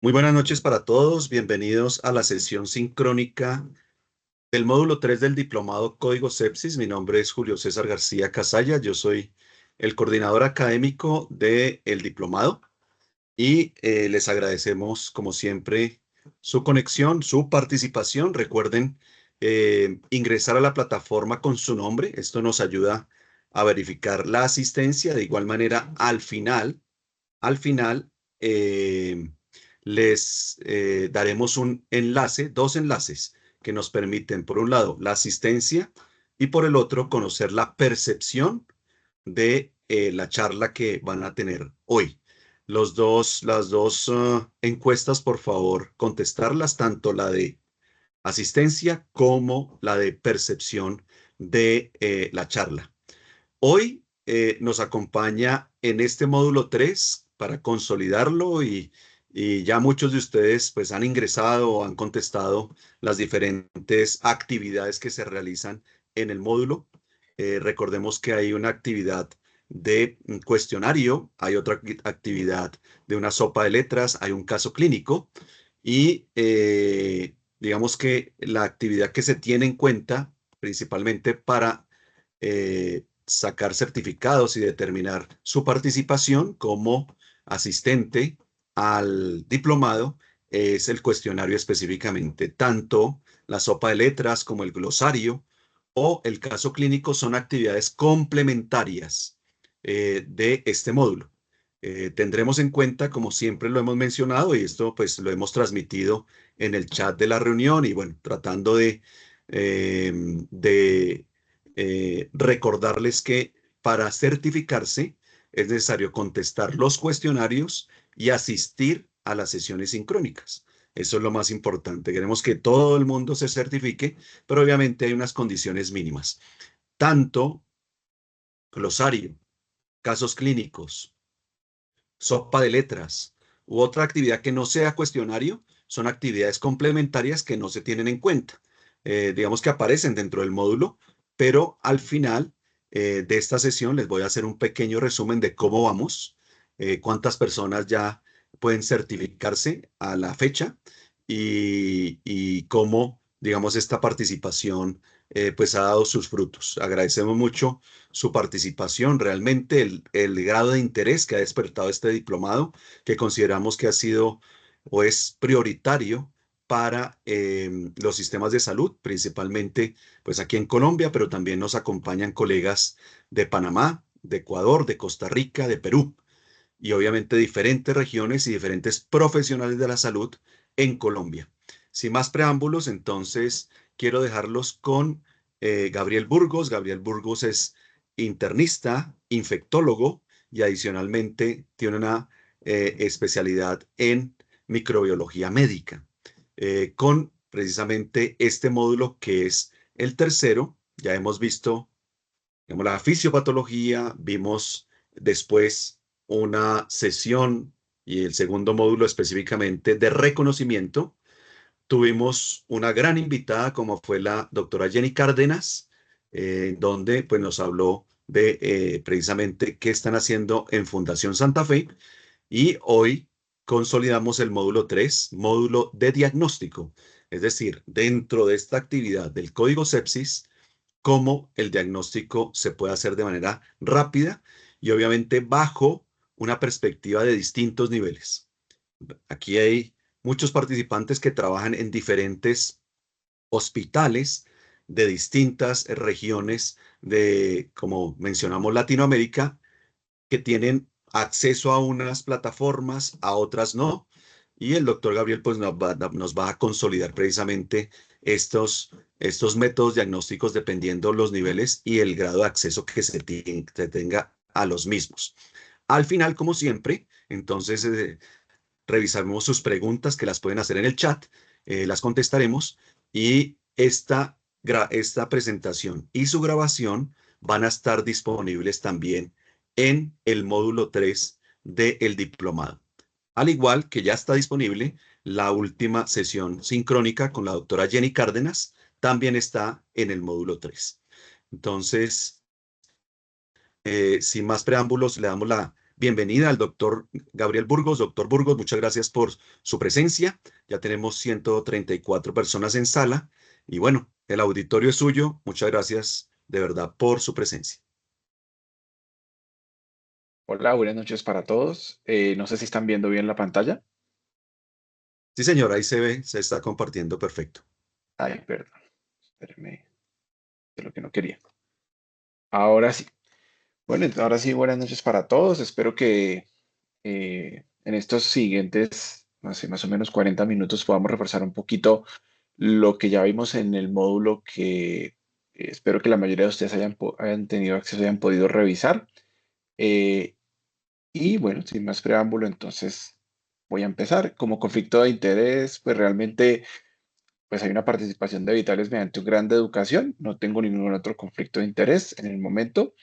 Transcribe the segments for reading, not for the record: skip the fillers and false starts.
Muy buenas noches para todos. Bienvenidos a la sesión sincrónica del módulo 3 del diplomado Código Sepsis. Mi nombre es Julio César García Casalla. Yo soy el coordinador académico del diplomado y les agradecemos, como siempre, su conexión, su participación. Recuerden ingresar a la plataforma con su nombre. Esto nos ayuda a verificar la asistencia. De igual manera, al final, eh, les daremos un enlace, dos enlaces que nos permiten, por un lado, la asistencia y por el otro, conocer la percepción de la charla que van a tener hoy. Las dos encuestas, por favor, contestarlas, tanto la de asistencia como la de percepción de la charla. Hoy nos acompaña en este módulo 3 para consolidarlo y ya muchos de ustedes pues han ingresado o han contestado las diferentes actividades que se realizan en el módulo. Recordemos que hay una actividad de cuestionario, hay otra actividad de una sopa de letras, hay un caso clínico y digamos que la actividad que se tiene en cuenta principalmente para sacar certificados y determinar su participación como asistente al diplomado es el cuestionario específicamente. Tanto la sopa de letras como el glosario o el caso clínico son actividades complementarias de este módulo. Tendremos en cuenta, como siempre lo hemos mencionado, y esto pues lo hemos transmitido en el chat de la reunión y bueno, tratando de recordarles que para certificarse es necesario contestar los cuestionarios y asistir a las sesiones sincrónicas. Eso es lo más importante. Queremos que todo el mundo se certifique, pero obviamente hay unas condiciones mínimas. Tanto glosario, casos clínicos, sopa de letras u otra actividad que no sea cuestionario son actividades complementarias que no se tienen en cuenta. Digamos que aparecen dentro del módulo, pero al final de esta sesión les voy a hacer un pequeño resumen de cómo vamos, cuántas personas ya pueden certificarse a la fecha y cómo, digamos, esta participación pues ha dado sus frutos. Agradecemos mucho su participación, realmente el grado de interés que ha despertado este diplomado, que consideramos que ha sido o es prioritario para los sistemas de salud, principalmente pues aquí en Colombia, pero también nos acompañan colegas de Panamá, de Ecuador, de Costa Rica, de Perú y obviamente diferentes regiones y diferentes profesionales de la salud en Colombia. Sin más preámbulos, entonces quiero dejarlos con Gabriel Burgos. Gabriel Burgos es internista, infectólogo y adicionalmente tiene una especialidad en microbiología médica, con precisamente este módulo que es el tercero. Ya hemos visto, digamos, la fisiopatología, vimos después una sesión y el segundo módulo específicamente de reconocimiento. Tuvimos una gran invitada como fue la doctora Jenny Cárdenas, donde pues nos habló de precisamente qué están haciendo en Fundación Santa Fe y hoy consolidamos el módulo 3, módulo de diagnóstico, es decir, dentro de esta actividad del código sepsis, cómo el diagnóstico se puede hacer de manera rápida y obviamente bajo una perspectiva de distintos niveles. Aquí hay muchos participantes que trabajan en diferentes hospitales de distintas regiones de, como mencionamos, Latinoamérica, que tienen acceso a unas plataformas, a otras no. Y el doctor Gabriel pues nos va a consolidar precisamente estos métodos diagnósticos dependiendo los niveles y el grado de acceso que se tenga a los mismos. Al final, como siempre, entonces revisaremos sus preguntas que las pueden hacer en el chat, las contestaremos y esta presentación y su grabación van a estar disponibles también en el módulo 3 del diplomado. Al igual que ya está disponible la última sesión sincrónica con la doctora Jenny Cárdenas, también está en el módulo 3. Entonces, sin más preámbulos, le damos la bienvenida al doctor Gabriel Burgos. Doctor Burgos, muchas gracias por su presencia. Ya tenemos 134 personas en sala y bueno, el auditorio es suyo. Muchas gracias de verdad por su presencia. Hola, buenas noches para todos. No sé si están viendo bien la pantalla. Sí, señor, ahí se ve, se está compartiendo perfecto. Ay, perdón, espérenme, de lo que no quería. Ahora sí. Bueno, ahora sí, buenas noches para todos. Espero que en estos siguientes, no sé, más o menos 40 minutos podamos reforzar un poquito lo que ya vimos en el módulo que espero que la mayoría de ustedes hayan tenido acceso, hayan podido revisar. Eh, y bueno, sin más preámbulo, entonces voy a empezar. Como conflicto de interés, pues realmente pues hay una participación de Vitales mediante un grado de educación. No tengo ningún otro conflicto de interés en el momento.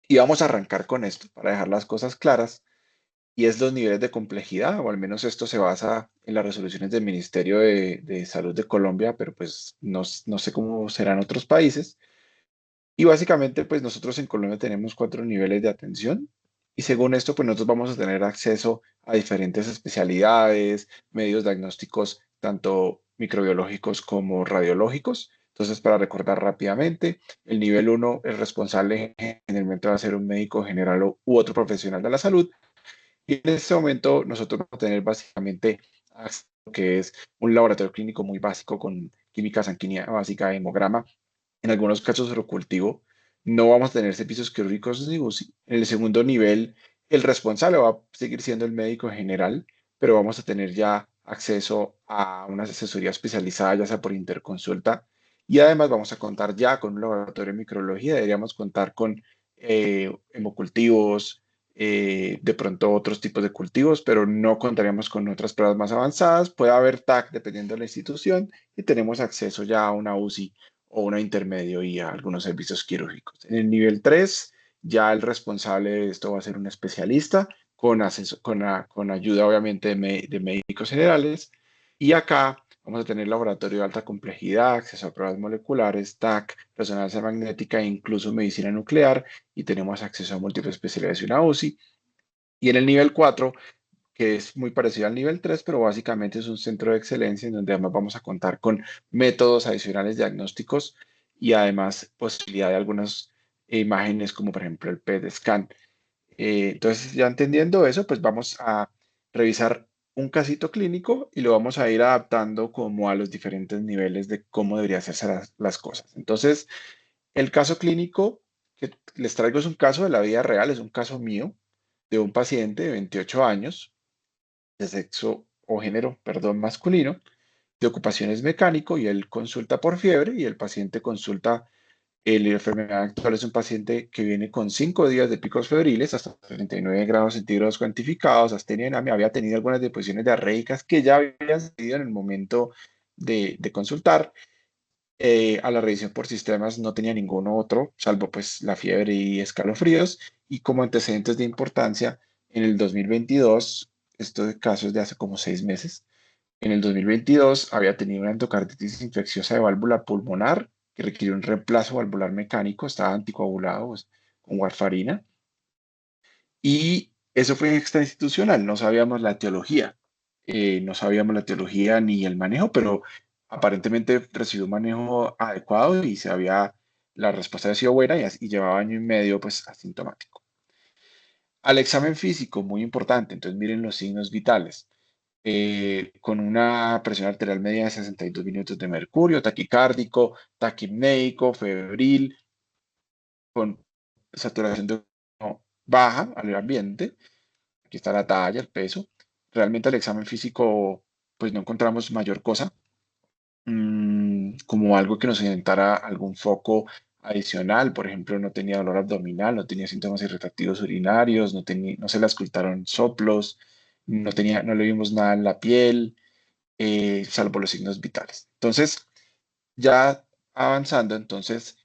Y vamos a arrancar con esto para dejar las cosas claras. Y es los niveles de complejidad, o al menos esto se basa en las resoluciones del Ministerio de Salud de Colombia, pero pues no sé cómo serán otros países. Y básicamente, pues nosotros en Colombia tenemos 4 niveles de atención. Y según esto, pues nosotros vamos a tener acceso a diferentes especialidades, medios diagnósticos, tanto microbiológicos como radiológicos. Entonces, para recordar rápidamente, el nivel uno, el responsable generalmente va a ser un médico general u otro profesional de la salud. Y en este momento nosotros vamos a tener básicamente acceso a lo que es un laboratorio clínico muy básico con química sanguínea básica, hemograma, en algunos casos cultivo. No vamos a tener servicios quirúrgicos ni UCI. En el segundo nivel, el responsable va a seguir siendo el médico general, pero vamos a tener ya acceso a una asesoría especializada, ya sea por interconsulta. Y además vamos a contar ya con un laboratorio de microbiología. Deberíamos contar con hemocultivos, de pronto otros tipos de cultivos, pero no contaríamos con otras pruebas más avanzadas. Puede haber TAC dependiendo de la institución y tenemos acceso ya a una UCI o una intermedio y a algunos servicios quirúrgicos. En el nivel 3 ya el responsable de esto va a ser un especialista con ayuda obviamente de médicos generales. Y acá vamos a tener laboratorio de alta complejidad, acceso a pruebas moleculares, TAC, resonancia magnética e incluso medicina nuclear. Y tenemos acceso a múltiples especialidades y una UCI. Y en el nivel 4 que es muy parecido al nivel 3 pero básicamente es un centro de excelencia en donde además vamos a contar con métodos adicionales diagnósticos y además posibilidad de algunas imágenes como por ejemplo el PET scan. Entonces, ya entendiendo eso, pues vamos a revisar un casito clínico y lo vamos a ir adaptando como a los diferentes niveles de cómo debería hacerse las cosas. Entonces, el caso clínico que les traigo es un caso de la vida real, es un caso mío de un paciente de 28 años de sexo o género, perdón, masculino, de ocupación es mecánico y él consulta por fiebre y el paciente consulta, la enfermedad actual es un paciente que viene con 5 días de picos febriles hasta 39 grados centígrados cuantificados, astenia, anemia, había tenido algunas deposiciones diarreicas que ya habían sucedido en el momento de consultar. A la revisión por sistemas no tenía ningún otro, salvo pues la fiebre y escalofríos. Y como antecedentes de importancia, en el 2022, estos casos de hace como 6 meses, en el 2022 había tenido una endocarditis infecciosa de válvula pulmonar que requirió un reemplazo valvular mecánico, estaba anticoagulado pues, con warfarina. Y eso fue extrainstitucional, no sabíamos la etiología, no sabíamos la etiología ni el manejo, pero aparentemente recibió un manejo adecuado y la respuesta había sido buena y llevaba año y medio pues asintomático. Al examen físico, muy importante, entonces miren los signos vitales. Con una presión arterial media de 62 minutos de mercurio, taquicárdico, taquipnéico, febril, con saturación de oxígeno baja al ambiente. Aquí está la talla, el peso. Realmente al examen físico, pues no encontramos mayor cosa, como algo que nos orientara algún foco adicional. Por ejemplo, no tenía dolor abdominal, no tenía síntomas irritativos urinarios, no se le auscultaron soplos, no le vimos nada en la piel, salvo los signos vitales. Entonces, ya avanzando, entonces,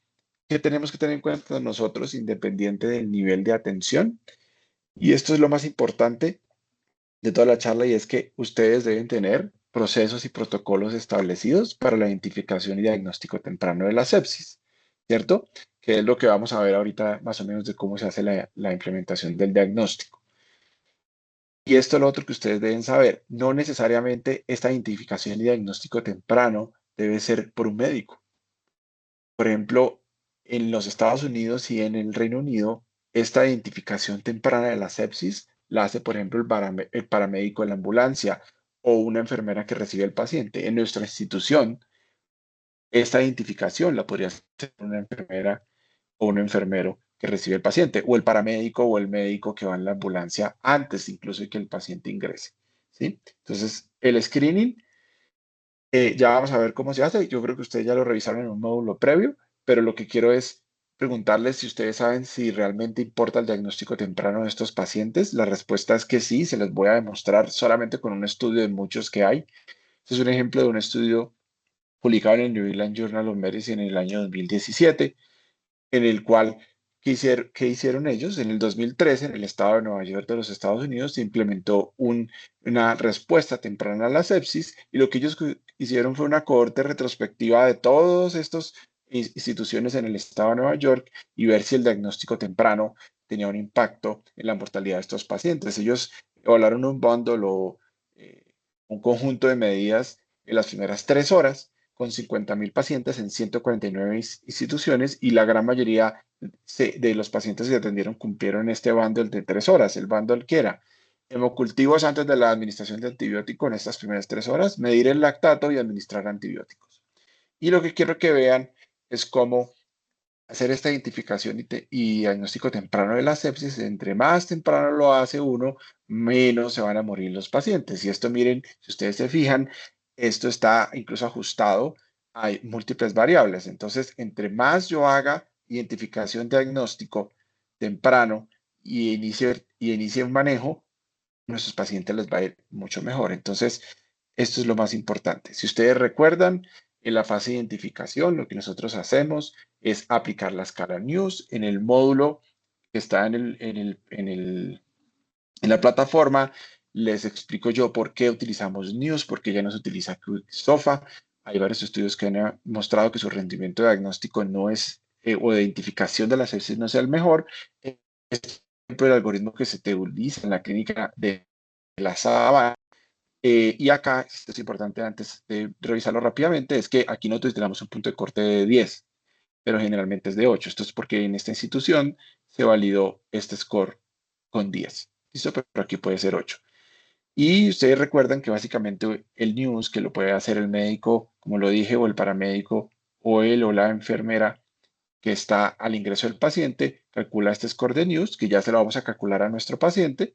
¿qué tenemos que tener en cuenta nosotros, independiente del nivel de atención? Y esto es lo más importante de toda la charla y es que ustedes deben tener procesos y protocolos establecidos para la identificación y diagnóstico temprano de la sepsis, ¿cierto? Que es lo que vamos a ver ahorita más o menos de cómo se hace la implementación del diagnóstico. Y esto es lo otro que ustedes deben saber. No necesariamente esta identificación y diagnóstico temprano debe ser por un médico. Por ejemplo, en los Estados Unidos y en el Reino Unido, esta identificación temprana de la sepsis la hace, por ejemplo, el paramédico de la ambulancia o una enfermera que recibe al paciente. En nuestra institución, esta identificación la podría hacer una enfermera o un enfermero que recibe el paciente, o el paramédico o el médico que va en la ambulancia antes incluso de que el paciente ingrese, ¿sí? Entonces, el screening, ya vamos a ver cómo se hace. Yo creo que ustedes ya lo revisaron en un módulo previo, pero lo que quiero es preguntarles si ustedes saben si realmente importa el diagnóstico temprano de estos pacientes. La respuesta es que sí, se les voy a demostrar solamente con un estudio de muchos que hay. Este es un ejemplo de un estudio publicado en el New England Journal of Medicine en el año 2017, en el cual, ¿qué hicieron ellos? En el 2013, en el estado de Nueva York de los Estados Unidos, se implementó una respuesta temprana a la sepsis y lo que ellos hicieron fue una cohorte retrospectiva de todas estas instituciones en el estado de Nueva York y ver si el diagnóstico temprano tenía un impacto en la mortalidad de estos pacientes. Ellos evaluaron un bundle o un conjunto de medidas en las primeras 3 horas con 50.000 pacientes en 149 instituciones y la gran mayoría de los pacientes que se atendieron cumplieron este bundle de 3 horas. El bundle que era hemocultivos antes de la administración de antibiótico en estas primeras 3 horas, medir el lactato y administrar antibióticos. Y lo que quiero que vean es cómo hacer esta identificación y diagnóstico temprano de la sepsis. Entre más temprano lo hace uno, menos se van a morir los pacientes. Y esto, miren, si ustedes se fijan, esto está incluso ajustado a múltiples variables. Entonces, entre más yo haga identificación diagnóstico temprano y inicie un manejo, a nuestros pacientes les va a ir mucho mejor. Entonces, esto es lo más importante. Si ustedes recuerdan, en la fase de identificación, lo que nosotros hacemos es aplicar la escala News en el módulo que está en la plataforma. Les explico yo por qué utilizamos News, porque ya no se utiliza QuickSOFA. Hay varios estudios que han mostrado que su rendimiento diagnóstico no es, o de identificación de la sepsis no es el mejor. Es el algoritmo que se utiliza en la clínica de la SABA. Y acá, esto es importante antes de revisarlo rápidamente, es que aquí nosotros tenemos un punto de corte de 10, pero generalmente es de 8. Esto es porque en esta institución se validó este score con 10. ¿Listo? Pero aquí puede ser 8. Y ustedes recuerdan que básicamente el news, que lo puede hacer el médico, como lo dije, o el paramédico, o él o la enfermera que está al ingreso del paciente, calcula este score de news, que ya se lo vamos a calcular a nuestro paciente,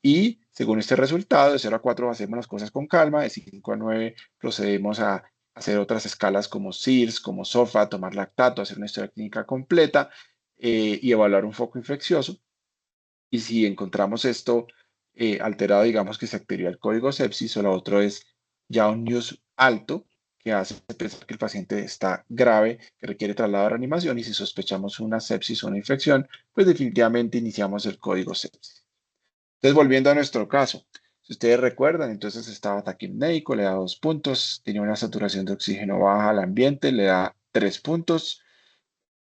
y según este resultado, de 0 a 4 hacemos las cosas con calma, de 5 a 9 procedemos a hacer otras escalas como SIRS, como SOFA, tomar lactato, hacer una historia clínica completa y evaluar un foco infeccioso. Y si encontramos esto alterado, digamos que se activaría el código sepsis, o lo otro es ya un news alto, que hace pensar que el paciente está grave, que requiere traslado a reanimación, y si sospechamos una sepsis o una infección, pues definitivamente iniciamos el código sepsis. Entonces, volviendo a nuestro caso, si ustedes recuerdan, entonces estaba taquipneico, le da 2 puntos, tenía una saturación de oxígeno baja al ambiente, le da 3 puntos,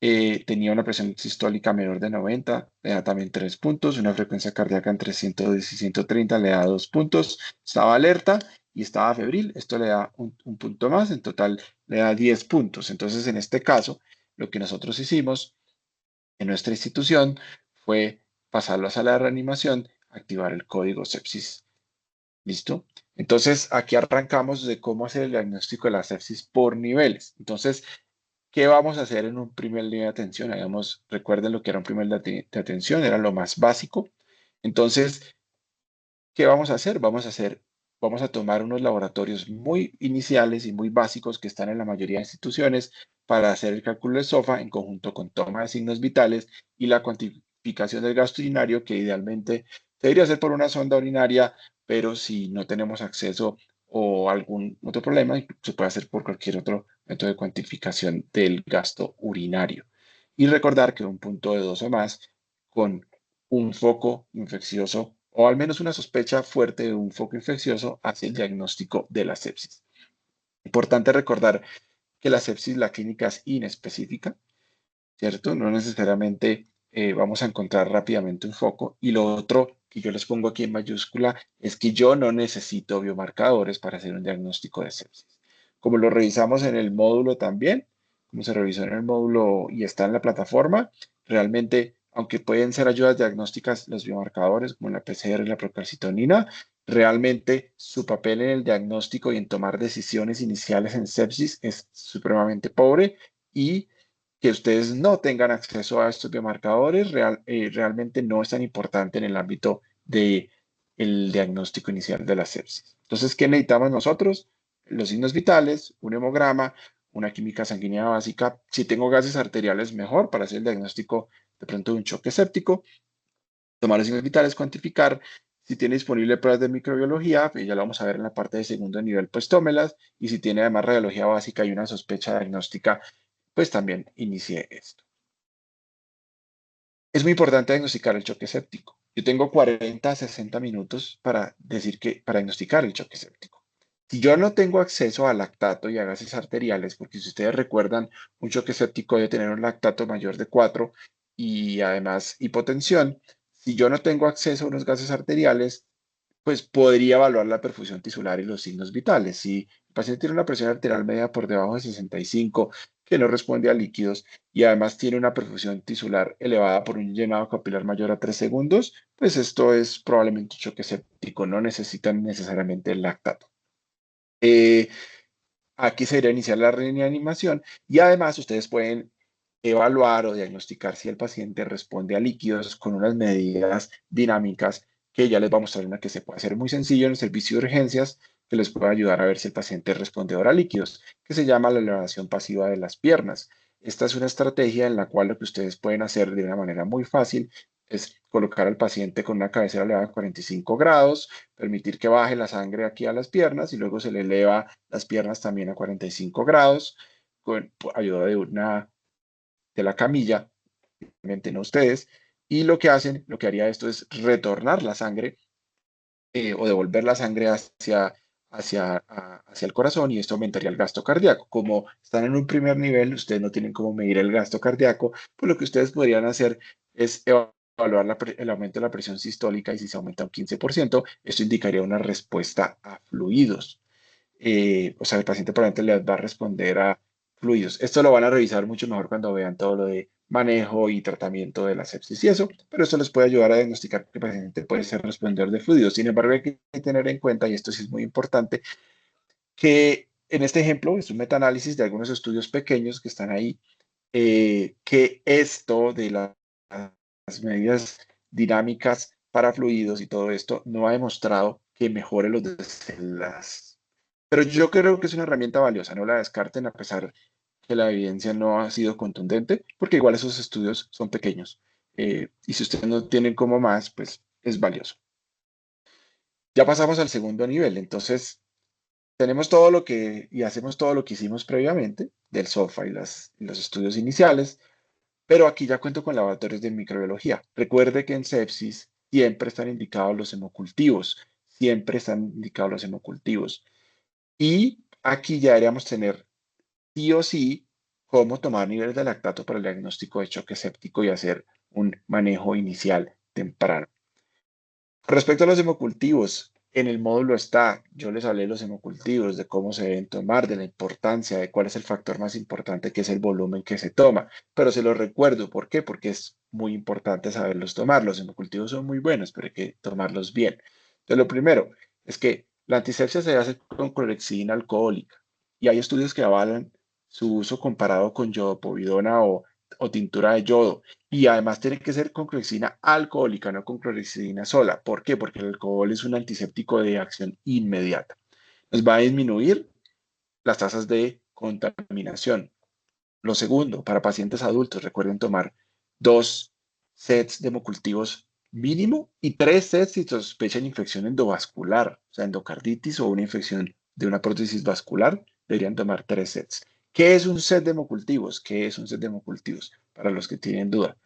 tenía una presión sistólica menor de 90, le da también 3 puntos, una frecuencia cardíaca entre 110 y 130, le da 2 puntos, estaba alerta y estaba febril, esto le da un punto más, en total le da 10 puntos. Entonces, en este caso, lo que nosotros hicimos en nuestra institución fue pasarlo a sala de reanimación, activar el código sepsis. ¿Listo? Entonces, aquí arrancamos de cómo hacer el diagnóstico de la sepsis por niveles. Entonces, ¿qué vamos a hacer en un primer nivel de atención? Recuerden lo que era un primer de atención, era lo más básico. Entonces, ¿qué vamos a hacer? Vamos a tomar unos laboratorios muy iniciales y muy básicos que están en la mayoría de instituciones para hacer el cálculo de SOFA en conjunto con toma de signos vitales y la cuantificación del gasto urinario, que idealmente se debería hacer por una sonda urinaria, pero si no tenemos acceso o algún otro problema, se puede hacer por cualquier otro método de cuantificación del gasto urinario. Y recordar que un punto de 2 o más con un foco infeccioso o al menos una sospecha fuerte de un foco infeccioso hacia el diagnóstico de la sepsis. Importante recordar que la sepsis, la clínica es inespecífica, ¿cierto? No necesariamente vamos a encontrar rápidamente un foco. Y lo otro que yo les pongo aquí en mayúscula, es que yo no necesito biomarcadores para hacer un diagnóstico de sepsis. Como lo revisamos en el módulo también, como se revisó en el módulo y está en la plataforma, realmente, aunque pueden ser ayudas diagnósticas los biomarcadores como la PCR y la procalcitonina, realmente su papel en el diagnóstico y en tomar decisiones iniciales en sepsis es supremamente pobre, y que ustedes no tengan acceso a estos biomarcadores realmente no es tan importante en el ámbito del diagnóstico inicial de la sepsis. Entonces, ¿qué necesitamos nosotros? Los signos vitales, un hemograma, una química sanguínea básica. Si tengo gases arteriales, mejor para hacer el diagnóstico de pronto de un choque séptico. Tomar los signos vitales, cuantificar. Si tiene disponible pruebas de microbiología, pues ya lo vamos a ver en la parte de segundo nivel, pues tómelas. Y si tiene además radiología básica y una sospecha diagnóstica, pues también inicie esto. Es muy importante diagnosticar el choque séptico. Yo tengo 40 a 60 minutos para para diagnosticar el choque séptico. Si yo no tengo acceso a lactato y a gases arteriales, porque si ustedes recuerdan, un choque séptico debe tener un lactato mayor de 4 y además hipotensión. Si yo no tengo acceso a unos gases arteriales, pues podría evaluar la perfusión tisular y los signos vitales. Si el paciente tiene una presión arterial media por debajo de 65, que no responde a líquidos y además tiene una perfusión tisular elevada por un llenado capilar mayor a 3 segundos, pues esto es probablemente un choque séptico, no necesitan necesariamente el lactato. Aquí se irá a iniciar la reanimación y además ustedes pueden evaluar o diagnosticar si el paciente responde a líquidos con unas medidas dinámicas que ya les va a mostrar una que se puede hacer muy sencillo en el servicio de urgencias, que les puede ayudar a ver si el paciente es respondedor a líquidos, que se llama la elevación pasiva de las piernas. Esta es una estrategia en la cual lo que ustedes pueden hacer de una manera muy fácil es colocar al paciente con una cabecera elevada a 45 grados, permitir que baje la sangre aquí a las piernas y luego se le eleva las piernas también a 45 grados con ayuda de la camilla, obviamente no ustedes, y lo que haría esto es retornar la sangre o devolver la sangre hacia el corazón, y esto aumentaría el gasto cardíaco. Como están en un primer nivel, ustedes no tienen cómo medir el gasto cardíaco, pues lo que ustedes podrían hacer es evaluar el aumento de la presión sistólica, y si se aumenta un 15%, esto indicaría una respuesta a fluidos. O sea, el paciente probablemente les va a responder a fluidos. Esto lo van a revisar mucho mejor cuando vean todo lo de manejo y tratamiento de la sepsis y eso, pero esto les puede ayudar a diagnosticar que el paciente puede ser respondedor de fluidos. Sin embargo, hay que tener en cuenta, y esto sí es muy importante, que en este ejemplo es un metaanálisis de algunos estudios pequeños que están ahí, que esto de las medidas dinámicas para fluidos y todo esto no ha demostrado que mejore los desenlaces. Pero yo creo que es una herramienta valiosa, no la descarten a pesar que la evidencia no ha sido contundente, porque igual esos estudios son pequeños. Y si ustedes no tienen como más, pues es valioso. Ya pasamos al segundo nivel, entonces tenemos todo lo que, y hacemos todo lo que hicimos previamente del SOFA y los estudios iniciales, pero aquí ya cuento con laboratorios de microbiología. Recuerde que en sepsis siempre están indicados los hemocultivos, siempre están indicados los hemocultivos. Y aquí ya deberíamos tener sí o sí cómo tomar niveles de lactato para el diagnóstico de choque séptico y hacer un manejo inicial temprano. Respecto a los hemocultivos, en el módulo está, yo les hablé de los hemocultivos, de cómo se deben tomar, de la importancia, de cuál es el factor más importante, que es el volumen que se toma. Pero se los recuerdo, ¿por qué? Porque es muy importante saberlos tomar. Los hemocultivos son muy buenos, pero hay que tomarlos bien. Entonces, lo primero es que la antisepsia se hace con clorexidina alcohólica y hay estudios que avalan su uso comparado con yodopovidona o tintura de yodo. Y además tiene que ser con clorexidina alcohólica, no con clorexidina sola. ¿Por qué? Porque el alcohol es un antiséptico de acción inmediata. Nos va a disminuir las tasas de contaminación. Lo segundo, para pacientes adultos, recuerden tomar 2 sets de hemocultivos mínimo y 3 sets si sospechan infección endovascular, o sea, endocarditis o una infección de una prótesis vascular, deberían tomar 3 sets. ¿Qué es un set de hemocultivos? ¿Qué es un set de hemocultivos? Para los que tienen duda.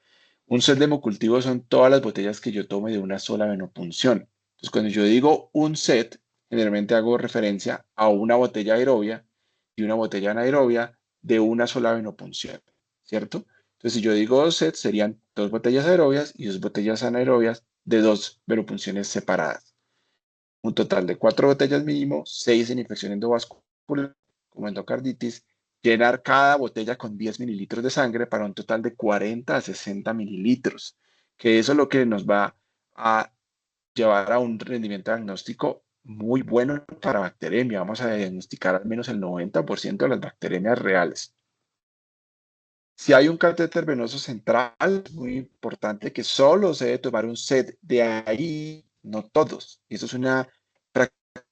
Un set de hemocultivos son todas las botellas que yo tome de una sola venopunción. Entonces, cuando yo digo un set, generalmente hago referencia a una botella aerobia y una botella anaerobia de una sola venopunción, ¿cierto? Entonces, si yo digo 2 sets, serían 2 botellas aerobias y 2 botellas anaerobias de 2 veropunciones separadas. Un total de 4 botellas mínimo, 6 en infección endovascular, como endocarditis, llenar cada botella con 10 mililitros de sangre para un total de 40 a 60 mililitros, que eso es lo que nos va a llevar a un rendimiento diagnóstico muy bueno para bacteremia. Vamos a diagnosticar al menos el 90% de las bacteremias reales. Si hay un catéter venoso central, es muy importante que solo se debe tomar un set de ahí, no todos. Y eso es una práctica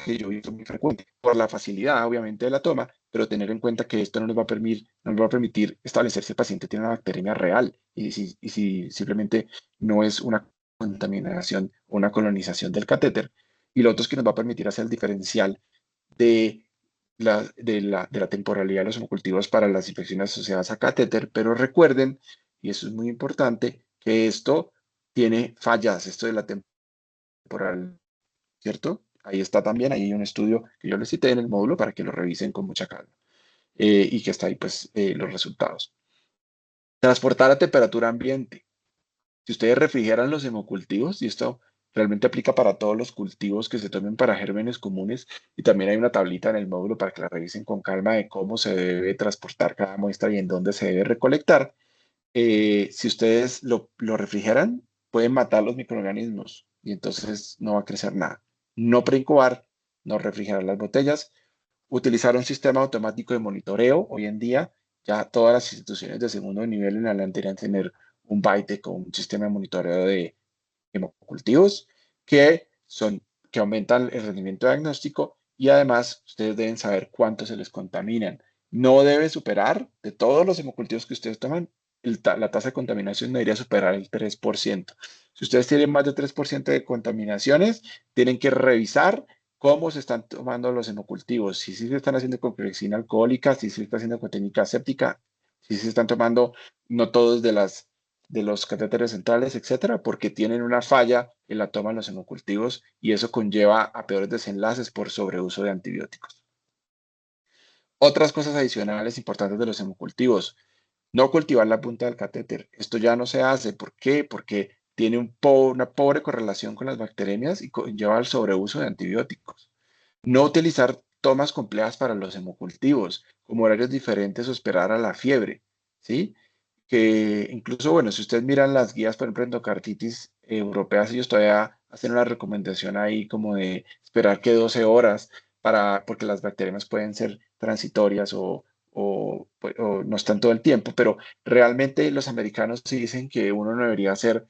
que yo he visto muy frecuente, por la facilidad, obviamente, de la toma, pero tener en cuenta que esto no nos va a permitir establecer si el paciente tiene una bacteremia real y si simplemente no es una contaminación o una colonización del catéter. Y lo otro es que nos va a permitir hacer el diferencial de de la temporalidad de los hemocultivos para las infecciones asociadas a catéter, pero recuerden, y eso es muy importante, que esto tiene fallas, esto de la temporal, ¿cierto? Ahí está también, ahí hay un estudio que yo les cité en el módulo para que lo revisen con mucha calma y que está ahí pues los resultados. Transportar a temperatura ambiente. Si ustedes refrigeran los hemocultivos, y esto realmente aplica para todos los cultivos que se tomen para gérmenes comunes, y también hay una tablita en el módulo para que la revisen con calma de cómo se debe transportar cada muestra y en dónde se debe recolectar. Si ustedes lo refrigeran, pueden matar los microorganismos y entonces no va a crecer nada. No preincubar, no refrigerar las botellas, utilizar un sistema automático de monitoreo. Hoy en día ya todas las instituciones de segundo nivel en adelante deberían tener un BITEC o un sistema de monitoreo de hemocultivos que son que aumentan el rendimiento diagnóstico y además ustedes deben saber cuánto se les contaminan. No debe superar, de todos los hemocultivos que ustedes toman, la tasa de contaminación no debería superar el 3%. Si ustedes tienen más de 3% de contaminaciones, tienen que revisar cómo se están tomando los hemocultivos, si sí se están haciendo con clorexina alcohólica, si se está haciendo con técnica séptica, si se están tomando no todos de los catéteres centrales, etcétera, porque tienen una falla en la toma de los hemocultivos y eso conlleva a peores desenlaces por sobreuso de antibióticos. Otras cosas adicionales importantes de los hemocultivos. No cultivar la punta del catéter. Esto ya no se hace. ¿Por qué? Porque tiene una pobre correlación con las bacteremias y conlleva al sobreuso de antibióticos. No utilizar tomas complejas para los hemocultivos, como horarios diferentes o esperar a la fiebre, ¿sí? Que incluso, bueno, si ustedes miran las guías, por ejemplo, endocarditis europeas, ellos todavía hacen una recomendación ahí como de esperar que 12 horas porque las bacterias pueden ser transitorias o no están todo el tiempo, pero realmente los americanos sí dicen que uno no debería hacer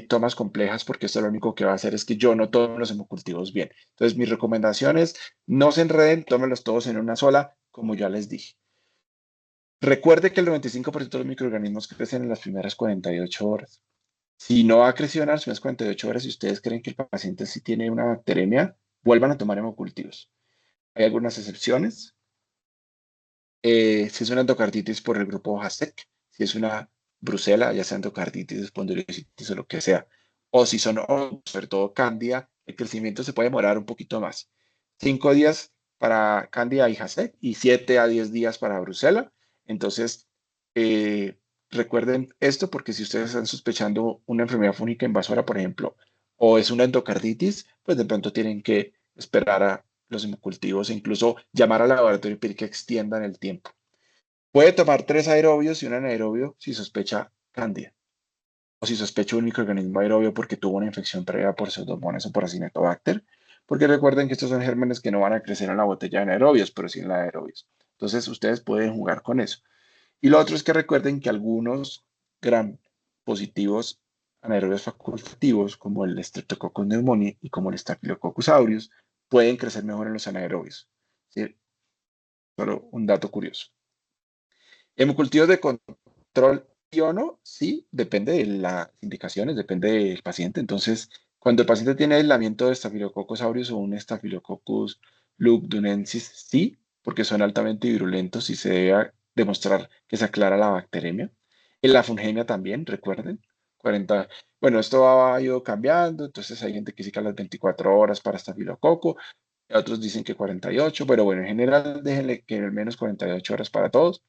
tomas complejas porque esto lo único que va a hacer es que yo no tome los hemocultivos bien. Entonces, mi recomendación es no se enreden, tómenlos todos en una sola, como ya les dije. Recuerde que el 95% de los microorganismos crecen en las primeras 48 horas. Si no ha crecido en las primeras 48 horas y ustedes creen que el paciente sí tiene una bacteremia, vuelvan a tomar hemocultivos. Hay algunas excepciones. Si es una endocarditis por el grupo HASEC, si es una brucela, ya sea endocarditis, espondilocitis o lo que sea, o si son sobre todo cándida, el crecimiento se puede demorar un poquito más. 5 días para cándida y HASEC y 7 a 10 días para brucela. Entonces, eh, recuerden esto porque si ustedes están sospechando una enfermedad fúngica invasora, por ejemplo, o es una endocarditis, pues de pronto tienen que esperar a los hemocultivos e incluso llamar al laboratorio y pedir que extiendan el tiempo. Puede tomar 3 aerobios y un anaerobio si sospecha cándida o si sospecha un microorganismo aerobio porque tuvo una infección previa por pseudomonas o por acinetobacter, porque recuerden que estos son gérmenes que no van a crecer en la botella de anaerobios, pero sí en la de aerobios. Entonces, ustedes pueden jugar con eso. Y lo otro es que recuerden que algunos gram positivos anaerobios facultativos, como el Streptococcus pneumoniae y como el Staphylococcus aureus, pueden crecer mejor en los anaerobios. ¿Sí? Solo un dato curioso. Hemocultivos de control sí o no, sí, depende de las indicaciones, depende del paciente. Entonces, cuando el paciente tiene aislamiento de Staphylococcus aureus o un Staphylococcus lugdunensis, sí, porque son altamente virulentos y se debe demostrar que se aclara la bacteremia. En la fungemia también, recuerden, 40, bueno, esto ha ido cambiando, entonces hay gente que sí que a las 24 horas para estafilococo, otros dicen que 48, pero bueno, en general déjenle que al menos 48 horas para todos.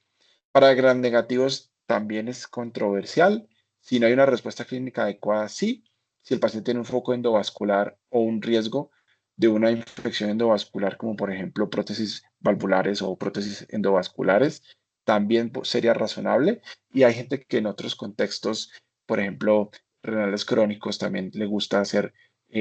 Para gram negativos también es controversial. Si no hay una respuesta clínica adecuada, sí. Si el paciente tiene un foco endovascular o un riesgo de una infección endovascular, como por ejemplo prótesis valvulares o prótesis endovasculares, también sería razonable. Y hay gente que en otros contextos, por ejemplo, renales crónicos, también le gusta hacer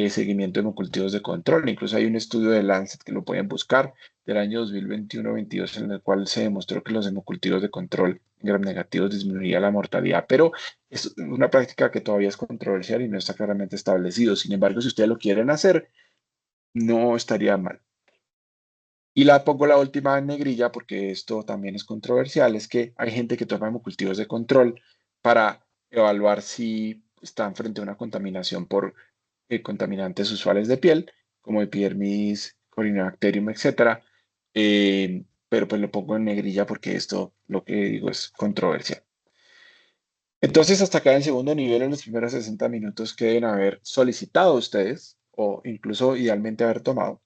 seguimiento de hemocultivos de control. Incluso hay un estudio de Lancet que lo pueden buscar del año 2021-22 en el cual se demostró que los hemocultivos de control gram negativos disminuía la mortalidad, pero es una práctica que todavía es controversial y no está claramente establecido. Sin embargo, si ustedes lo quieren hacer, no estaría mal. Y la pongo la última en negrilla porque esto también es controversial, es que hay gente que toma hemocultivos de control para evaluar si están frente a una contaminación por contaminantes usuales de piel, como epidermis, Corynebacterium, etcétera. Pero pues lo pongo en negrilla porque esto, lo que digo, es controversial. Entonces, hasta acá en el segundo nivel, en los primeros 60 minutos que deben haber solicitado ustedes, o incluso idealmente haber tomado.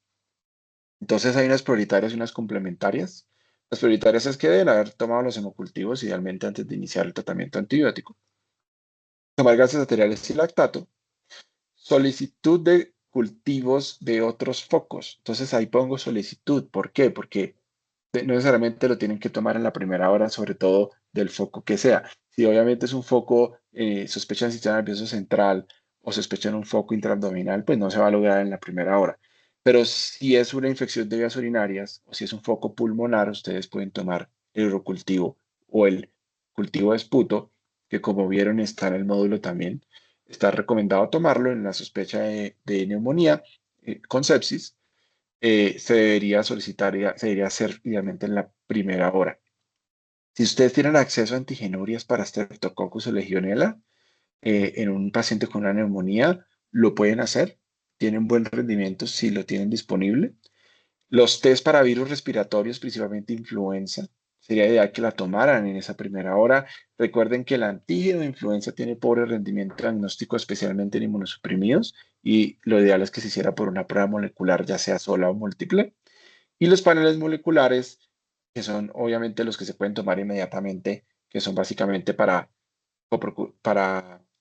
Entonces, hay unas prioritarias y unas complementarias. Las prioritarias es que deben haber tomado los hemocultivos, idealmente antes de iniciar el tratamiento antibiótico. Tomar gases arteriales y lactato. Solicitud de cultivos de otros focos. Entonces, ahí pongo solicitud. ¿Por qué? Porque no necesariamente lo tienen que tomar en la primera hora, sobre todo del foco que sea. Si obviamente es un foco, sospechan sistema nervioso central o sospechan un foco intraabdominal, pues no se va a lograr en la primera hora. Pero si es una infección de vías urinarias o si es un foco pulmonar, ustedes pueden tomar el urocultivo o el cultivo de esputo, que como vieron está en el módulo también. Está recomendado tomarlo en la sospecha de neumonía con sepsis. Se debería solicitar, se debería hacer idealmente en la primera hora. Si ustedes tienen acceso a antigenurias para Streptococcus o Legionella en un paciente con una neumonía, lo pueden hacer. Tienen buen rendimiento si lo tienen disponible. Los test para virus respiratorios, principalmente influenza, sería ideal que la tomaran en esa primera hora. Recuerden que el antígeno de influenza tiene pobre rendimiento diagnóstico, especialmente en inmunosuprimidos, y lo ideal es que se hiciera por una prueba molecular, ya sea sola o múltiple. Y los paneles moleculares, que son obviamente los que se pueden tomar inmediatamente, que son básicamente para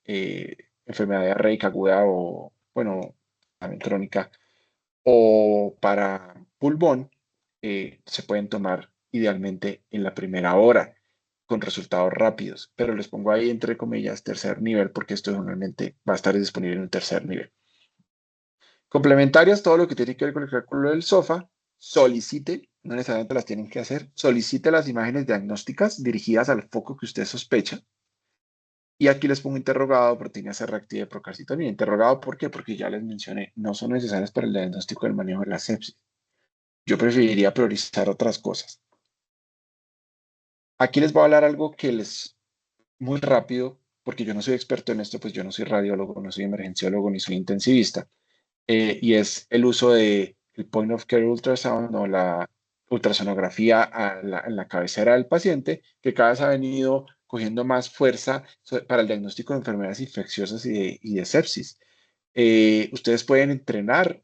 enfermedad diarreica aguda o, bueno, también crónica, o para pulmón, se pueden tomar idealmente en la primera hora con resultados rápidos, pero les pongo ahí entre comillas tercer nivel porque esto normalmente va a estar disponible en un tercer nivel. Complementarias, todo lo que tiene que ver con el cálculo del SOFA, solicite, no necesariamente las tienen que hacer, solicite las imágenes diagnósticas dirigidas al foco que usted sospecha. Y aquí les pongo interrogado, proteína C reactiva de procalcitonina. Interrogado, ¿por qué? Porque ya les mencioné, no son necesarias para el diagnóstico del manejo de la sepsis. Yo preferiría priorizar otras cosas. Aquí les voy a hablar algo que les, muy rápido, porque yo no soy experto en esto, pues yo no soy radiólogo, no soy emergenciólogo, ni soy intensivista. Y es el uso de el point of care ultrasound o la ultrasonografía en la cabecera del paciente, que cada vez ha venido cogiendo más fuerza para el diagnóstico de enfermedades infecciosas y de sepsis. Ustedes pueden entrenar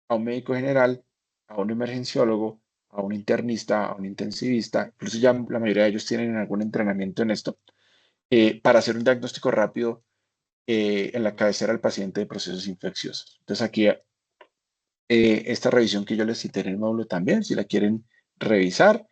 a un médico general, a un emergenciólogo, a un internista, a un intensivista, incluso ya la mayoría de ellos tienen algún entrenamiento en esto, para hacer un diagnóstico rápido en la cabecera del paciente de procesos infecciosos. Entonces aquí esta revisión que yo les cité en el módulo también, si la quieren revisar,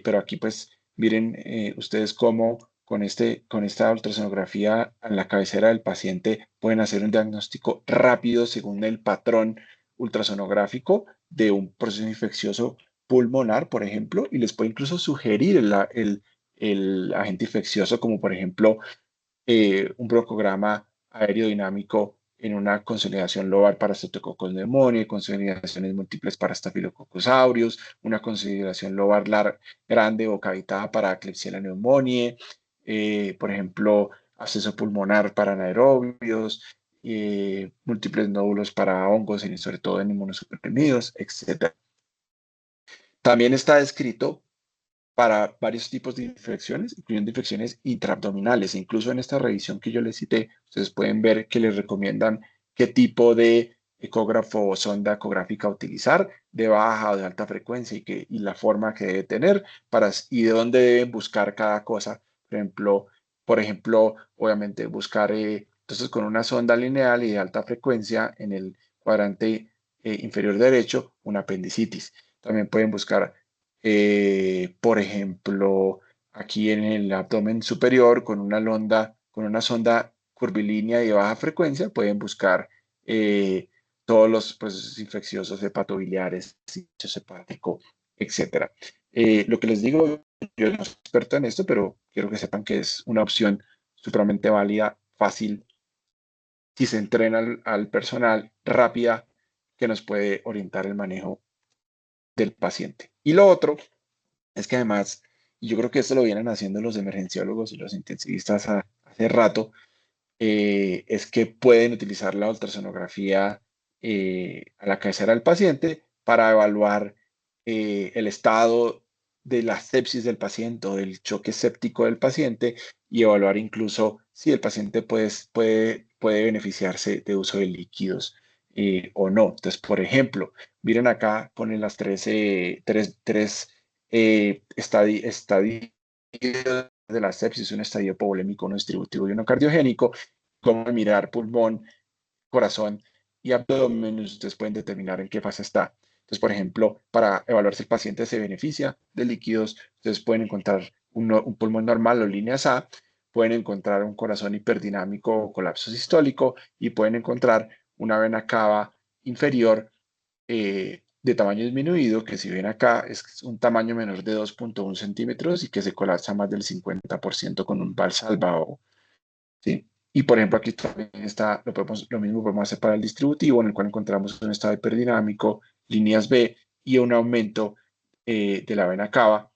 pero aquí pues miren ustedes cómo con esta ultrasonografía en la cabecera del paciente pueden hacer un diagnóstico rápido según el patrón ultrasonográfico de un proceso infeccioso pulmonar, por ejemplo, y les puede incluso sugerir el agente infeccioso, como por ejemplo un broncograma aerodinámico en una consolidación lobar para Streptococcus pneumoniae, consolidaciones múltiples para Staphylococcus aureus, una consolidación lobar grande o cavitada para Klebsiella pneumoniae, por ejemplo, absceso pulmonar para anaerobios, múltiples nódulos para hongos, y sobre todo en inmunosuprimidos, etc. También está descrito para varios tipos de infecciones, incluyendo infecciones intraabdominales. Incluso en esta revisión que yo les cité, ustedes pueden ver que les recomiendan qué tipo de ecógrafo o sonda ecográfica utilizar, de baja o de alta frecuencia y la forma que debe tener y de dónde deben buscar cada cosa. Por ejemplo, por ejemplo, obviamente buscar, entonces con una sonda lineal y de alta frecuencia en el cuadrante inferior derecho, una apendicitis. También pueden buscar, por ejemplo, aquí en el abdomen superior con con una sonda curvilínea y de baja frecuencia, pueden buscar todos los procesos infecciosos hepatobiliares, sitios hepático, etcétera. Lo que les digo, yo no soy experto en esto, pero quiero que sepan que es una opción supremamente válida, fácil, si se entrena al personal, rápida, que nos puede orientar el manejo del paciente. Y lo otro es que además, y yo creo que esto lo vienen haciendo los emergenciólogos y los intensivistas hace rato, es que pueden utilizar la ultrasonografía a la cabecera del paciente para evaluar el estado de la sepsis del paciente o del choque séptico del paciente y evaluar incluso si el paciente puede beneficiarse de uso de líquidos o no. Entonces, por ejemplo, miren acá, ponen las tres estadios de la sepsis, un estadio hipovolémico, uno distributivo y uno cardiogénico, como mirar pulmón, corazón y abdomen, ustedes pueden determinar en qué fase está. Entonces, por ejemplo, para evaluar si el paciente se beneficia de líquidos, ustedes pueden encontrar un pulmón normal o líneas A, pueden encontrar un corazón hiperdinámico o colapso sistólico y pueden encontrar una vena cava inferior de tamaño disminuido, que si ven acá es un tamaño menor de 2.1 centímetros y que se colapsa más del 50% con un valsalva, ¿sí? Y por ejemplo, aquí también está, lo mismo podemos hacer para el distributivo, en el cual encontramos un estado hiperdinamico, líneas B y un aumento de la vena cava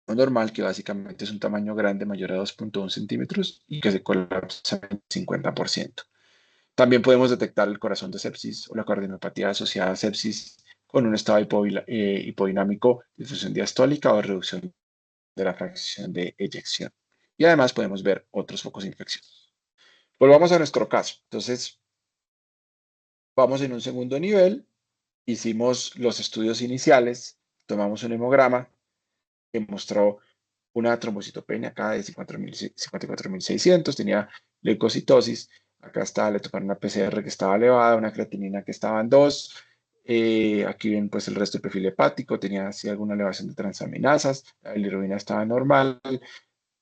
normal, que básicamente es un tamaño grande mayor a 2.1 centímetros y que se colapsa en 50%. También podemos detectar el corazón de sepsis o la cardiomopatía asociada a sepsis con un estado hipodinámico, difusión diastólica o reducción de la fracción de eyección. Y además podemos ver otros focos infecciosos. Volvamos a nuestro caso. Entonces, vamos en un segundo nivel, hicimos los estudios iniciales, tomamos un hemograma que mostró una trombocitopenia acá de 54.600, tenía leucocitosis, acá está, le tocaron una PCR que estaba elevada, una creatinina que estaba en 2, aquí ven pues el resto del perfil hepático, tenía así alguna elevación de transaminasas, la bilirrubina estaba normal,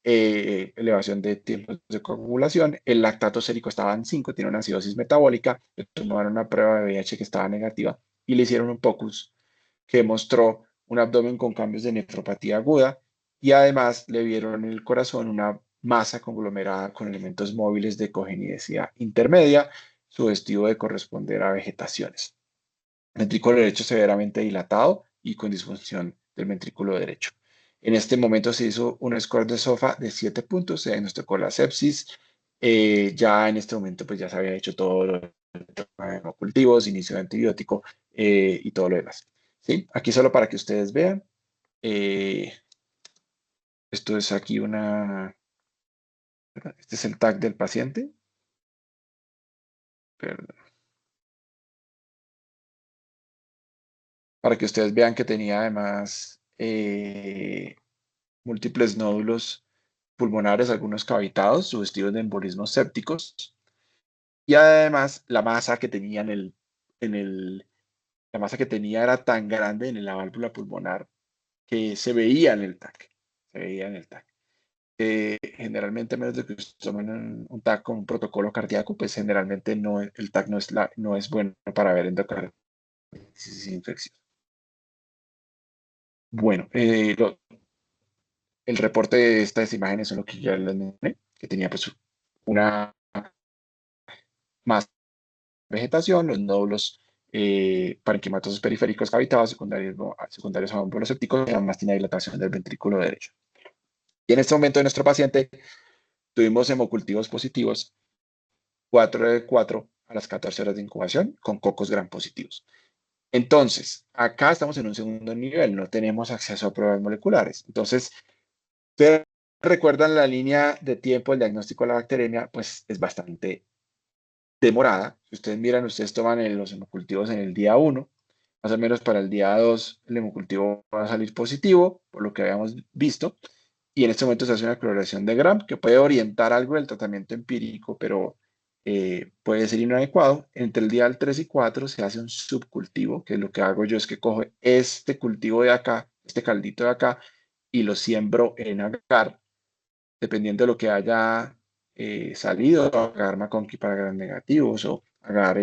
elevación de tiempos de coagulación, el lactato sérico estaba en 5, tiene una acidosis metabólica, le tomaron una prueba de VIH que estaba negativa y le hicieron un POCUS que mostró un abdomen con cambios de nefropatía aguda y además le vieron en el corazón una masa conglomerada con elementos móviles de congenicidad intermedia, sugestivo de corresponder a vegetaciones. Ventrículo derecho severamente dilatado y con disfunción del ventrículo derecho. En este momento se hizo un score de SOFA de 7 puntos, se diagnosticó la sepsis. Ya en este momento pues ya se había hecho todo lo de cultivos, inicio de antibiótico y todo lo demás. ¿Sí? Aquí solo para que ustedes vean. eh, esto es aquí este es el tag del paciente. Perdón. Para que ustedes vean que tenía además múltiples nódulos pulmonares, algunos cavitados, sugestivos de embolismos sépticos, y además la masa que tenía la masa que tenía era tan grande en la válvula pulmonar que se veía en el TAC, se veía en el TAC. Generalmente, a menos de que ustedes tomen un TAC con un protocolo cardíaco, pues generalmente no, el TAC no es bueno para ver endocarditis infecciosa. Bueno, el reporte de estas imágenes son lo que ya les mencioné, que tenía pues una más vegetación, los nódulos parenquimatosos periféricos cavitados, secundarios a óvulos sépticos, la mastina y dilatación del ventrículo derecho. Y en este momento de nuestro paciente tuvimos hemocultivos positivos 4 de 4 a las 14 horas de incubación con cocos gram positivos. Entonces, acá estamos en un segundo nivel, no tenemos acceso a pruebas moleculares. Entonces, ustedes recuerdan la línea de tiempo del diagnóstico de la bacteremia, pues es bastante demorada. Si ustedes miran, ustedes toman los hemocultivos en el día 1, más o menos para el día 2 el hemocultivo va a salir positivo, por lo que habíamos visto, y en este momento se hace una cloración de Gram que puede orientar algo del tratamiento empírico, pero puede ser inadecuado. Entre el día del 3 y 4 se hace un subcultivo, que lo que hago yo es que cojo este cultivo de acá, este caldito de acá, y lo siembro en agar, dependiendo de lo que haya salido, agar McConkey para gram negativos o agar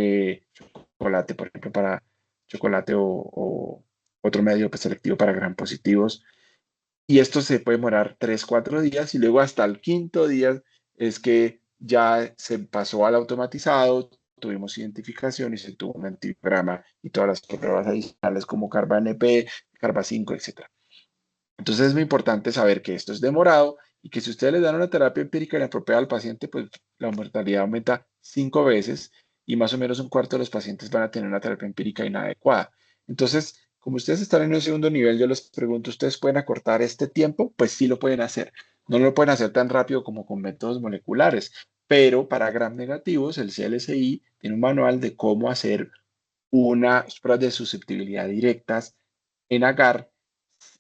chocolate, por ejemplo, para chocolate o otro medio pues, selectivo para gram positivos. Y esto se puede demorar 3, 4 días y luego hasta el quinto día es que ya se pasó al automatizado, tuvimos identificación y se tuvo un antigrama y todas las pruebas adicionales como Carba NP, Carba 5, etc. Entonces es muy importante saber que esto es demorado y que si ustedes le dan una terapia empírica inapropiada al paciente, pues la mortalidad aumenta 5 veces y más o menos un cuarto de los pacientes van a tener una terapia empírica inadecuada. Entonces, como ustedes están en un segundo nivel, yo les pregunto, ¿ustedes pueden acortar este tiempo? Pues sí lo pueden hacer. No lo pueden hacer tan rápido como con métodos moleculares, pero para gram negativos, el CLSI tiene un manual de cómo hacer unas pruebas de susceptibilidad directas en agar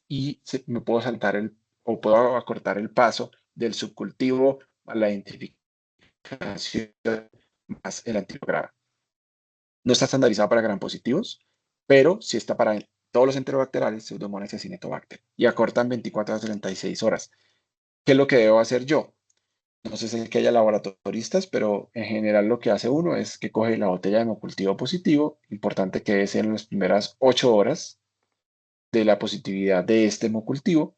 y me puedo saltar o puedo acortar el paso del subcultivo a la identificación más el antigrama. No está estandarizado para gram positivos, pero sí está para todos los enterobacteriales, Pseudomonas y Acinetobacter, y acortan 24 a 36 horas. ¿Qué es lo que debo hacer yo? No sé si es que haya laboratoristas, pero en general lo que hace uno es que coge la botella de hemocultivo positivo, importante que es en las primeras 8 horas de la positividad de este hemocultivo,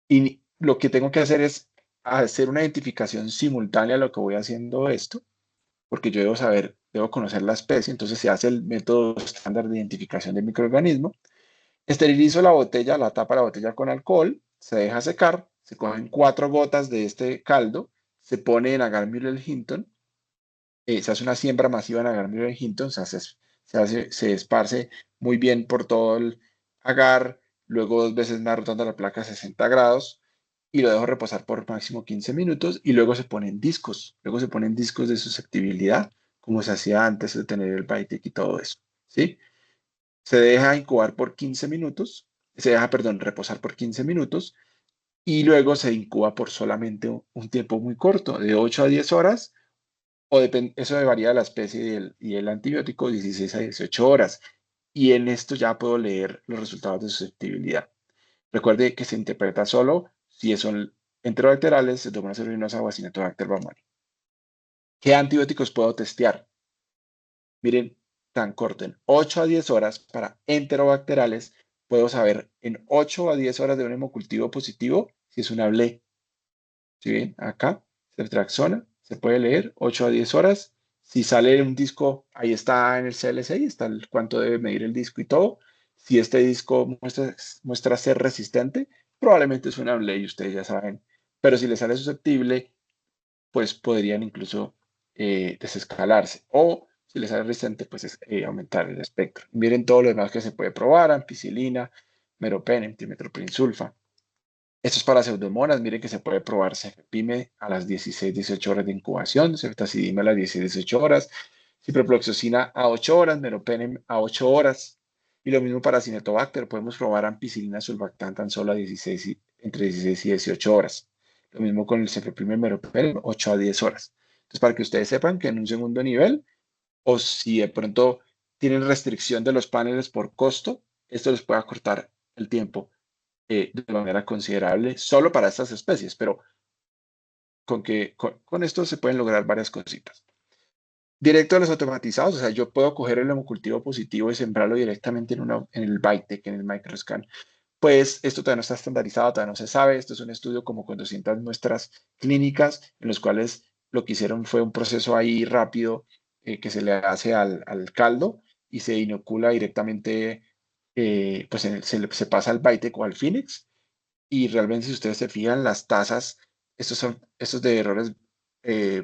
y lo que tengo que hacer es hacer una identificación simultánea a lo que voy haciendo esto, porque yo debo saber, debo conocer la especie, entonces se hace el método estándar de identificación del microorganismo. Esterilizo la botella, la tapa la botella con alcohol, se deja secar, se cogen 4 gotas de este caldo, se pone en agar Müller-Hinton, se hace una siembra masiva en agar Müller-Hinton, se esparce muy bien por todo el agar, luego 2 veces más rotando la placa a 60 grados y lo dejo reposar por máximo 15 minutos y luego se ponen discos de susceptibilidad, como se hacía antes de tener el Bytec y todo eso, ¿sí? Se deja incubar por 15 minutos, se deja, perdón, reposar por 15 minutos y luego se incuba por solamente un tiempo muy corto, de 8 a 10 horas, eso varía de la especie y el antibiótico, 16 a 18 horas. Y en esto ya puedo leer los resultados de susceptibilidad. Recuerde que se interpreta solo si son enterobacteriales, Pseudomonas aeruginosa o Acinetobacter baumannii. ¿Qué antibióticos puedo testear? Miren, tan corto, en 8 a 10 horas para enterobacteriales, puedo saber en 8 a 10 horas de un hemocultivo positivo si es una BLE. ¿Sí ven? Acá, ceftriaxona, se puede leer 8 a 10 horas. Si sale un disco, ahí está en el CLSI, está cuánto debe medir el disco y todo. Si este disco muestra ser resistente, probablemente es una BLE y ustedes ya saben. Pero si le sale susceptible, pues podrían incluso desescalarse. O si les sale resistente, pues aumentar el espectro. Miren todo lo demás que se puede probar: ampicilina, meropenem, trimetoprim-sulfa. Esto es para pseudomonas. Miren que se puede probar cefepime a las 16-18 horas de incubación, ceftazidime a las 16-18 horas, ciprofloxacina a 8 horas, meropenem a 8 horas. Y lo mismo para Cinetobacter. Podemos probar ampicilina sulbactam tan solo entre 16 y 18 horas. Lo mismo con el cefepime meropenem, 8 a 10 horas. Entonces, para que ustedes sepan que en un segundo nivel, o si de pronto tienen restricción de los paneles por costo, esto les puede acortar el tiempo de manera considerable solo para estas especies, pero con esto se pueden lograr varias cositas. Directo a los automatizados, o sea, yo puedo coger el hemocultivo positivo y sembrarlo directamente en el Bytec, en el microscan. Pues esto todavía no está estandarizado, todavía no se sabe. Esto es un estudio como con 200 muestras clínicas, en los cuales lo que hicieron fue un proceso ahí rápido que se le hace al caldo y se inocula directamente, pues se pasa al Bytec o al Phoenix. Y realmente, si ustedes se fijan, las tasas, estos de errores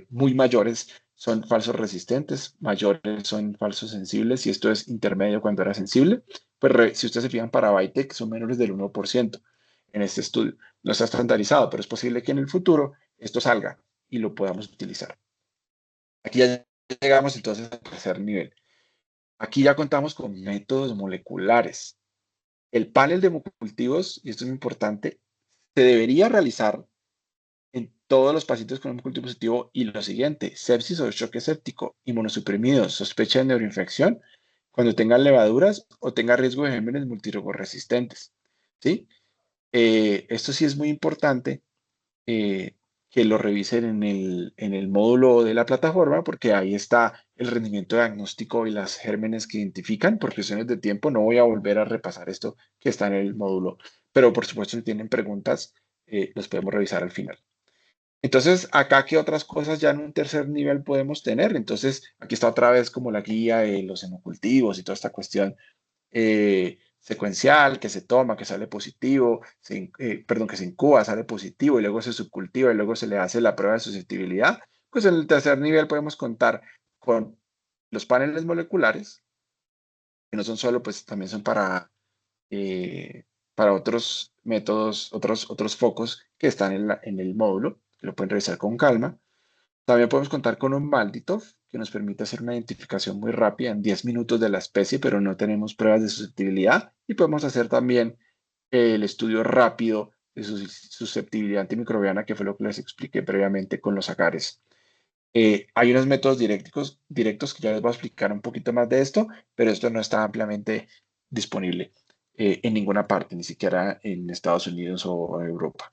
muy mayores son falsos resistentes, mayores son falsos sensibles, y esto es intermedio cuando era sensible. Pues si ustedes se fijan, para Bytec son menores del 1% en este estudio. No está estandarizado, pero es posible que en el futuro esto salga y lo podamos utilizar. Aquí ya llegamos entonces al tercer nivel. Aquí ya contamos con métodos moleculares. El panel de hemocultivos, y esto es muy importante, se debería realizar en todos los pacientes con hemocultivo positivo y lo siguiente: sepsis o choque séptico, inmunosuprimidos, sospecha de neuroinfección, cuando tengan levaduras o tenga riesgo de gérmenes multiresistentes, ¿sí? Esto sí es muy importante, eh, que lo revisen en el módulo de la plataforma, porque ahí está el rendimiento diagnóstico y las gérmenes que identifican. Por cuestiones de tiempo no voy a volver a repasar esto que está en el módulo, pero por supuesto si tienen preguntas, los podemos revisar al final. Entonces, acá, ¿qué otras cosas ya en un tercer nivel podemos tener? Entonces, aquí está otra vez como la guía de los hemocultivos y toda esta cuestión secuencial que se toma, que sale positivo, perdón, que se incuba, sale positivo y luego se subcultiva y luego se le hace la prueba de susceptibilidad. Pues en el tercer nivel podemos contar con los paneles moleculares, que no son solo, pues también son para otros métodos, otros focos que están en el módulo, que lo pueden revisar con calma. También podemos contar con un Malditov, que nos permite hacer una identificación muy rápida en 10 minutos de la especie, pero no tenemos pruebas de susceptibilidad. Y podemos hacer también el estudio rápido de su susceptibilidad antimicrobiana, que fue lo que les expliqué previamente con los agares. Hay unos métodos directos que ya les voy a explicar un poquito más de esto, pero esto no está ampliamente disponible en ninguna parte, ni siquiera en Estados Unidos o Europa.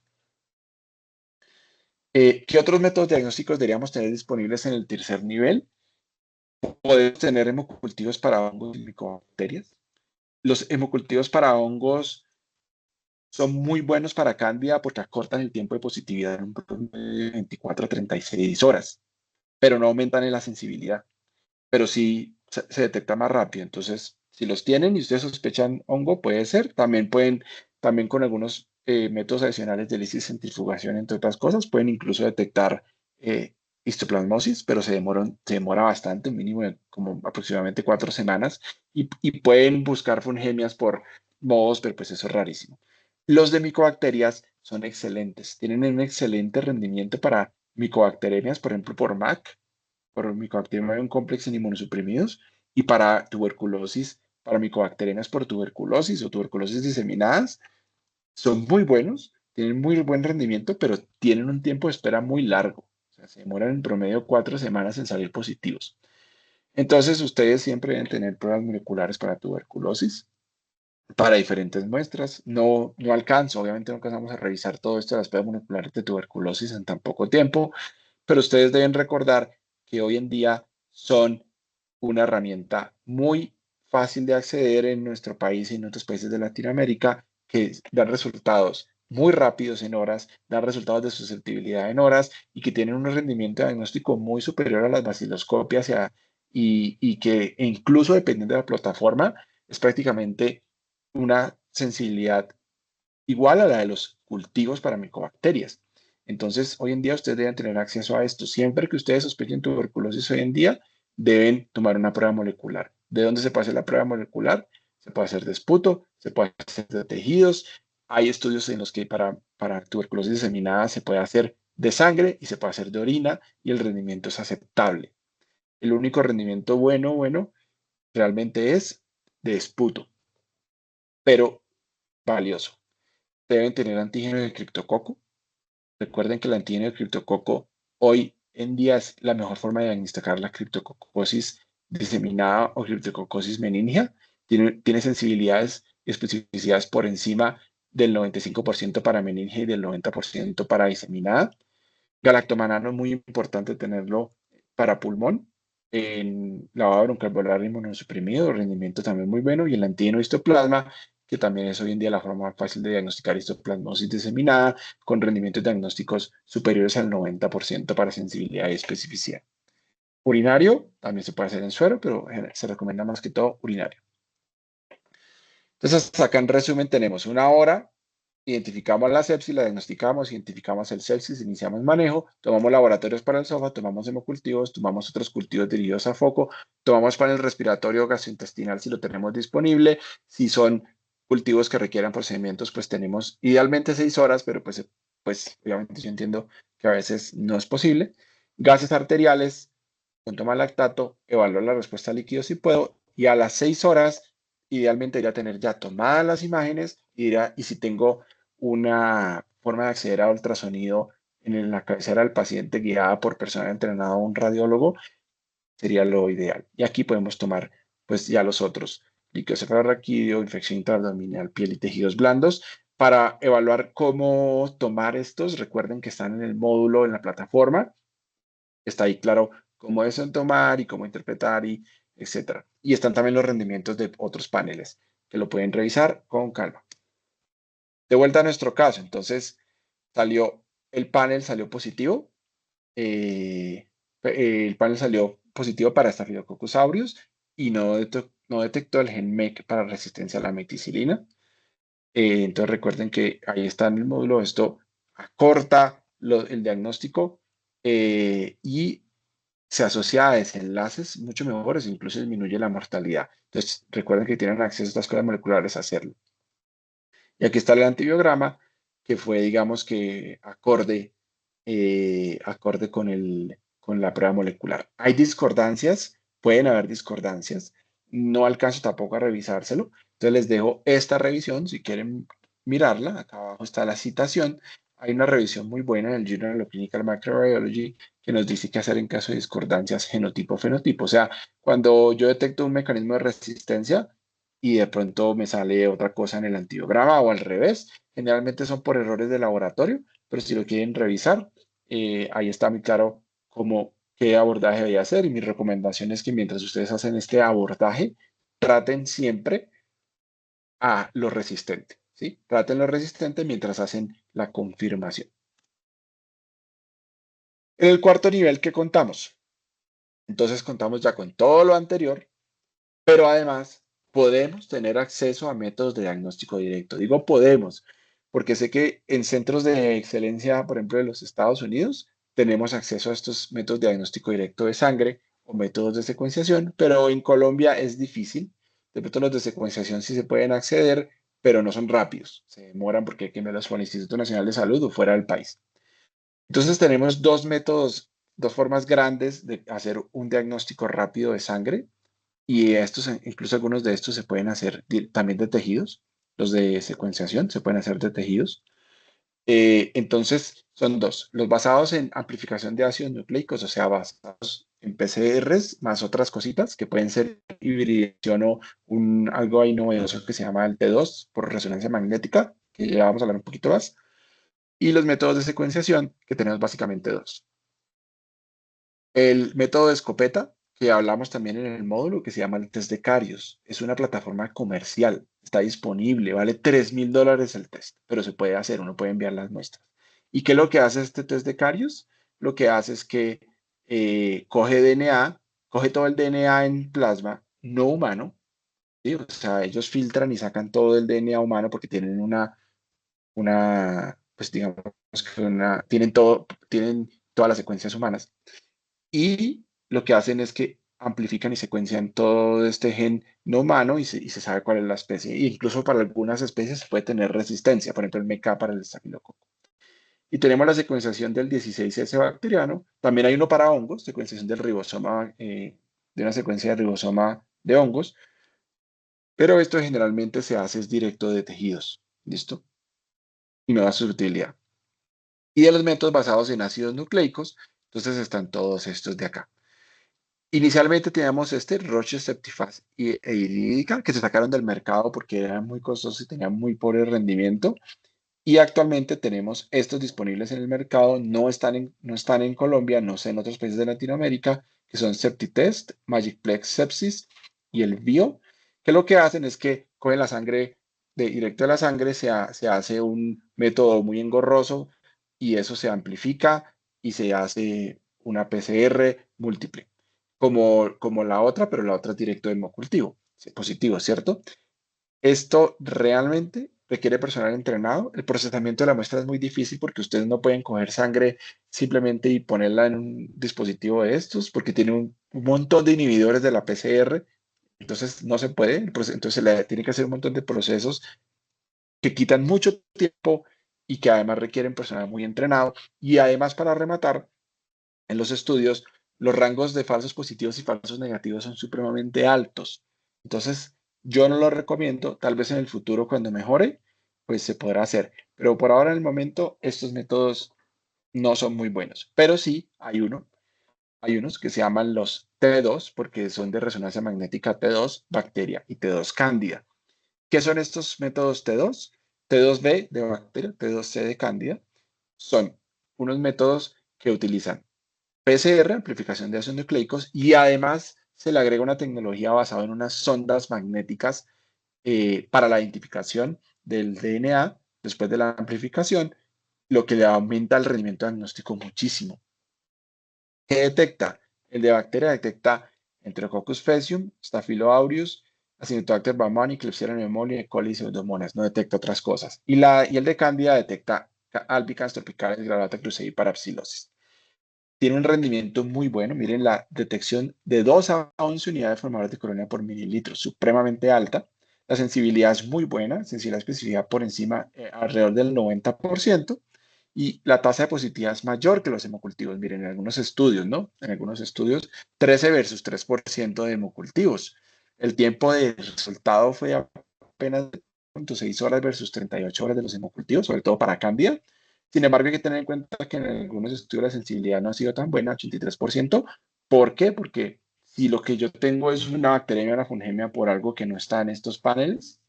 ¿Qué otros métodos diagnósticos deberíamos tener disponibles en el tercer nivel? Podemos tener hemocultivos para hongos y micobacterias. Los hemocultivos para hongos son muy buenos para cándida porque acortan el tiempo de positividad en un promedio de 24 a 36 horas, pero no aumentan en la sensibilidad, pero sí se detecta más rápido. Entonces, si los tienen y ustedes sospechan hongo, puede ser. También con algunos métodos adicionales de lisis centrifugación, entre otras cosas, pueden incluso detectar histoplasmosis, pero se demora bastante, un mínimo de como aproximadamente 4 semanas, y pueden buscar fungemias por modos, pero pues eso es rarísimo. Los de micobacterias son excelentes, tienen un excelente rendimiento para micobacteremias, por ejemplo, por MAC, por Mycobacterium complex en inmunosuprimidos, y para tuberculosis, para micobacterias por tuberculosis o tuberculosis diseminadas. Son muy buenos, tienen muy buen rendimiento, pero tienen un tiempo de espera muy largo. O sea, se demoran en promedio 4 semanas en salir positivos. Entonces, ustedes siempre deben tener pruebas moleculares para tuberculosis, para diferentes muestras. No alcanzo, obviamente no alcanzamos a revisar todo esto de las pruebas moleculares de tuberculosis en tan poco tiempo, pero ustedes deben recordar que hoy en día son una herramienta muy fácil de acceder en nuestro país y en otros países de Latinoamérica, que dan resultados muy rápidos en horas, dan resultados de susceptibilidad en horas y que tienen un rendimiento diagnóstico muy superior a las baciloscopias y que incluso dependiendo de la plataforma es prácticamente una sensibilidad igual a la de los cultivos para micobacterias. Entonces, hoy en día ustedes deben tener acceso a esto. Siempre que ustedes sospechen tuberculosis hoy en día, deben tomar una prueba molecular. ¿De dónde se puede hacer la prueba molecular? Se puede hacer de esputo, se puede hacer de tejidos. Hay estudios en los que para tuberculosis diseminada se puede hacer de sangre y se puede hacer de orina y el rendimiento es aceptable. El único rendimiento bueno, realmente es de esputo, pero valioso. Deben tener antígeno de criptococo. Recuerden que el antígeno de criptococo hoy en día es la mejor forma de diagnosticar la criptococosis diseminada o criptococosis meningia. Tiene sensibilidades y especificidades por encima del 95% para meningia y del 90% para diseminada. Galactomanano es muy importante tenerlo para pulmón. En lavado broncoalveolar inmunosuprimido, rendimiento también muy bueno. Y el antígeno histoplasma, que también es hoy en día la forma más fácil de diagnosticar histoplasmosis diseminada, con rendimientos diagnósticos superiores al 90% para sensibilidad y especificidad. Urinario, también se puede hacer en suero, pero se recomienda más que todo urinario. Entonces, acá en resumen tenemos una hora, identificamos la sepsis, la diagnosticamos, identificamos el sepsis, iniciamos manejo, tomamos laboratorios para el SOFA, tomamos hemocultivos, tomamos otros cultivos dirigidos a foco, tomamos panel respiratorio gastrointestinal si lo tenemos disponible. Si son cultivos que requieran procedimientos, pues tenemos idealmente 6 horas, pero pues obviamente yo entiendo que a veces no es posible. Gases arteriales, con toma de lactato, evaluar la respuesta a líquidos si puedo, y a las 6 horas idealmente debería tener ya tomadas las imágenes y si tengo una forma de acceder a ultrasonido en la cabecera del paciente guiada por personal entrenado, un radiólogo, sería lo ideal. Y aquí podemos tomar pues ya los otros, líquido cefalorraquídeo, infección intraabdominal, piel y tejidos blandos. Para evaluar cómo tomar estos, recuerden que están en el módulo, en la plataforma. Está ahí claro cómo es tomar y cómo interpretar y etcétera. Y están también los rendimientos de otros paneles que lo pueden revisar con calma. De vuelta a nuestro caso, entonces el panel salió positivo. El panel salió positivo para Staphylococcus aureus y no detectó el gen MEC para resistencia a la meticilina. Entonces recuerden que ahí está en el módulo, esto acorta el diagnóstico y se asocia a desenlaces mucho mejores, incluso disminuye la mortalidad. Entonces recuerden que tienen acceso a estas cosas moleculares a hacerlo. Y aquí está el antibiograma, que fue, digamos que, acorde con la prueba molecular. Hay discordancias, pueden haber discordancias. No alcanzo tampoco a revisárselo. Entonces les dejo esta revisión, si quieren mirarla. Acá abajo está la citación. Hay una revisión muy buena en el Journal of Clinical Microbiology que nos dice qué hacer en caso de discordancias genotipo-fenotipo. O sea, cuando yo detecto un mecanismo de resistencia, y de pronto me sale otra cosa en el antibiograma o al revés. Generalmente son por errores de laboratorio, pero si lo quieren revisar, ahí está muy claro qué abordaje debería hacer. Y mi recomendación es que mientras ustedes hacen este abordaje, traten siempre a lo resistente, ¿sí? Traten lo resistente mientras hacen la confirmación. En el cuarto nivel, ¿qué contamos? Entonces contamos ya con todo lo anterior, pero además podemos tener acceso a métodos de diagnóstico directo. Digo podemos, porque sé que en centros de excelencia, por ejemplo, de los Estados Unidos, tenemos acceso a estos métodos de diagnóstico directo de sangre o métodos de secuenciación, pero en Colombia es difícil. De pronto los de secuenciación sí se pueden acceder, pero no son rápidos. Se demoran porque hay que enviarlos por el Instituto Nacional de Salud o fuera del país. Entonces tenemos dos métodos, dos formas grandes de hacer un diagnóstico rápido de sangre y estos, incluso algunos de estos se pueden hacer también de tejidos. Los de secuenciación se pueden hacer de tejidos. Entonces, son dos. Los basados en amplificación de ácidos nucleicos, o sea, basados en PCRs, más otras cositas que pueden ser hibridación o algo ahí novedoso que se llama el T2 por resonancia magnética, que ya vamos a hablar un poquito más. Y los métodos de secuenciación, que tenemos básicamente dos. El método de escopeta, que hablamos también en el módulo, que se llama el test de Carios, es una plataforma comercial, está disponible, vale $3.000 el test, pero se puede hacer, uno puede enviar las muestras. ¿Y qué es lo que hace este test de Carios? Lo que hace es que coge DNA, coge todo el DNA en plasma no humano, ¿sí? O sea, ellos filtran y sacan todo el DNA humano porque tienen pues digamos que tienen todas las secuencias humanas y lo que hacen es que amplifican y secuencian todo este gen no humano y se sabe cuál es la especie. E incluso para algunas especies puede tener resistencia, por ejemplo el MK para el estafilococo. Y tenemos la secuenciación del 16S bacteriano. También hay uno para hongos, secuenciación del ribosoma, de una secuencia de ribosoma de hongos, pero esto generalmente se hace es directo de tejidos. ¿Listo? Y no da su utilidad. Y de los métodos basados en ácidos nucleicos, entonces están todos estos de acá. Inicialmente teníamos Roche Septifaz e Irídica, que se sacaron del mercado porque eran muy costosos y tenían muy pobre rendimiento. Y actualmente tenemos estos disponibles en el mercado, no están en Colombia, no sé, en otros países de Latinoamérica, que son Septitest, Magicplex Sepsis y el Bio, que lo que hacen es que cogen la sangre, directo de la sangre, se hace un método muy engorroso y eso se amplifica y se hace una PCR múltiple, como la otra, pero la otra es directo de hemocultivo, positivo, ¿cierto? Esto realmente requiere personal entrenado. El procesamiento de la muestra es muy difícil porque ustedes no pueden coger sangre simplemente y ponerla en un dispositivo de estos porque tiene un montón de inhibidores de la PCR. Entonces no se puede. Entonces se le tiene que hacer un montón de procesos que quitan mucho tiempo y que además requieren personal muy entrenado. Y además, para rematar, en los estudios, los rangos de falsos positivos y falsos negativos son supremamente altos. Entonces, yo no lo recomiendo. Tal vez en el futuro, cuando mejore, pues se podrá hacer. Pero por ahora, en el momento, estos métodos no son muy buenos. Pero sí, hay unos que se llaman los T2, porque son de resonancia magnética T2, bacteria, y T2 cándida. ¿Qué son estos métodos T2? T2B de bacteria, T2C de cándida. Son unos métodos que utilizan PCR, amplificación de ácidos nucleicos, y además se le agrega una tecnología basada en unas sondas magnéticas para la identificación del DNA después de la amplificación, lo que le aumenta el rendimiento diagnóstico muchísimo. ¿Qué detecta? El de bacteria detecta Enterococcus faecium, Staphyloaureus, Acinetobacter baumannii, Klebsiella pneumoniae, E. coli y Pseudomonas. No detecta otras cosas. Y el de Candida detecta albicans tropicales, Granulata crucei y parapsilosis. Tiene un rendimiento muy bueno. Miren la detección de 2 a 11 unidades formadoras de colonia por mililitro, supremamente alta. La sensibilidad es muy buena, sensibilidad especificidad por encima, alrededor del 90%. Y la tasa de positividad es mayor que los hemocultivos. Miren, en algunos estudios, ¿no? En algunos estudios, 13 versus 3% de hemocultivos. El tiempo de resultado fue apenas 6 horas versus 38 horas de los hemocultivos, sobre todo para Candida. Sin embargo, hay que tener en cuenta que en algunos estudios la sensibilidad no ha sido tan buena, 83%. ¿Por qué? Porque si lo que yo tengo es una bacteria o una fungemia por algo que no está en estos paneles,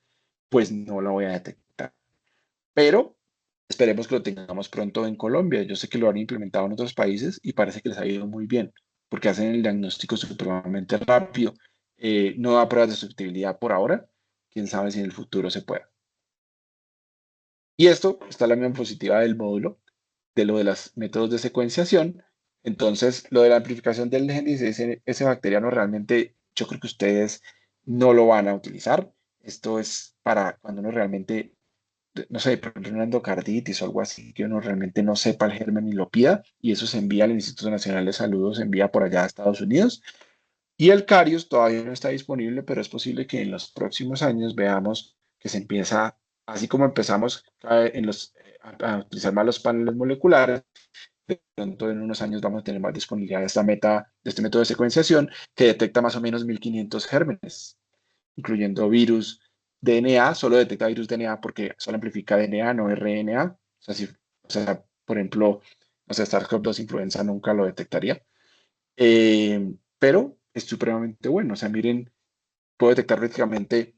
pues no la voy a detectar. Pero esperemos que lo tengamos pronto en Colombia. Yo sé que lo han implementado en otros países y parece que les ha ido muy bien, porque hacen el diagnóstico supremamente rápido. No da pruebas de susceptibilidad por ahora. Quién sabe si en el futuro se pueda. Y esto está la misma positiva del módulo, de lo de los métodos de secuenciación. Entonces, lo de la amplificación del gen 16, ese bacteriano realmente yo creo que ustedes no lo van a utilizar. Esto es para cuando uno realmente, no sé, por ejemplo, una endocarditis o algo así, que uno realmente no sepa el germen y lo pida, y eso se envía al Instituto Nacional de Salud o se envía por allá a Estados Unidos. Y el Carius todavía no está disponible, pero es posible que en los próximos años veamos que se empieza, así como empezamos a utilizar más los paneles moleculares, de pronto en unos años vamos a tener más disponibilidad de este método de secuenciación que detecta más o menos 1500 gérmenes, incluyendo virus. DNA solo detecta virus DNA porque solo amplifica DNA, no RNA. Por ejemplo, no sé, SARS-CoV-2 influenza nunca lo detectaría. Pero es supremamente bueno. O sea, miren, puedo detectar prácticamente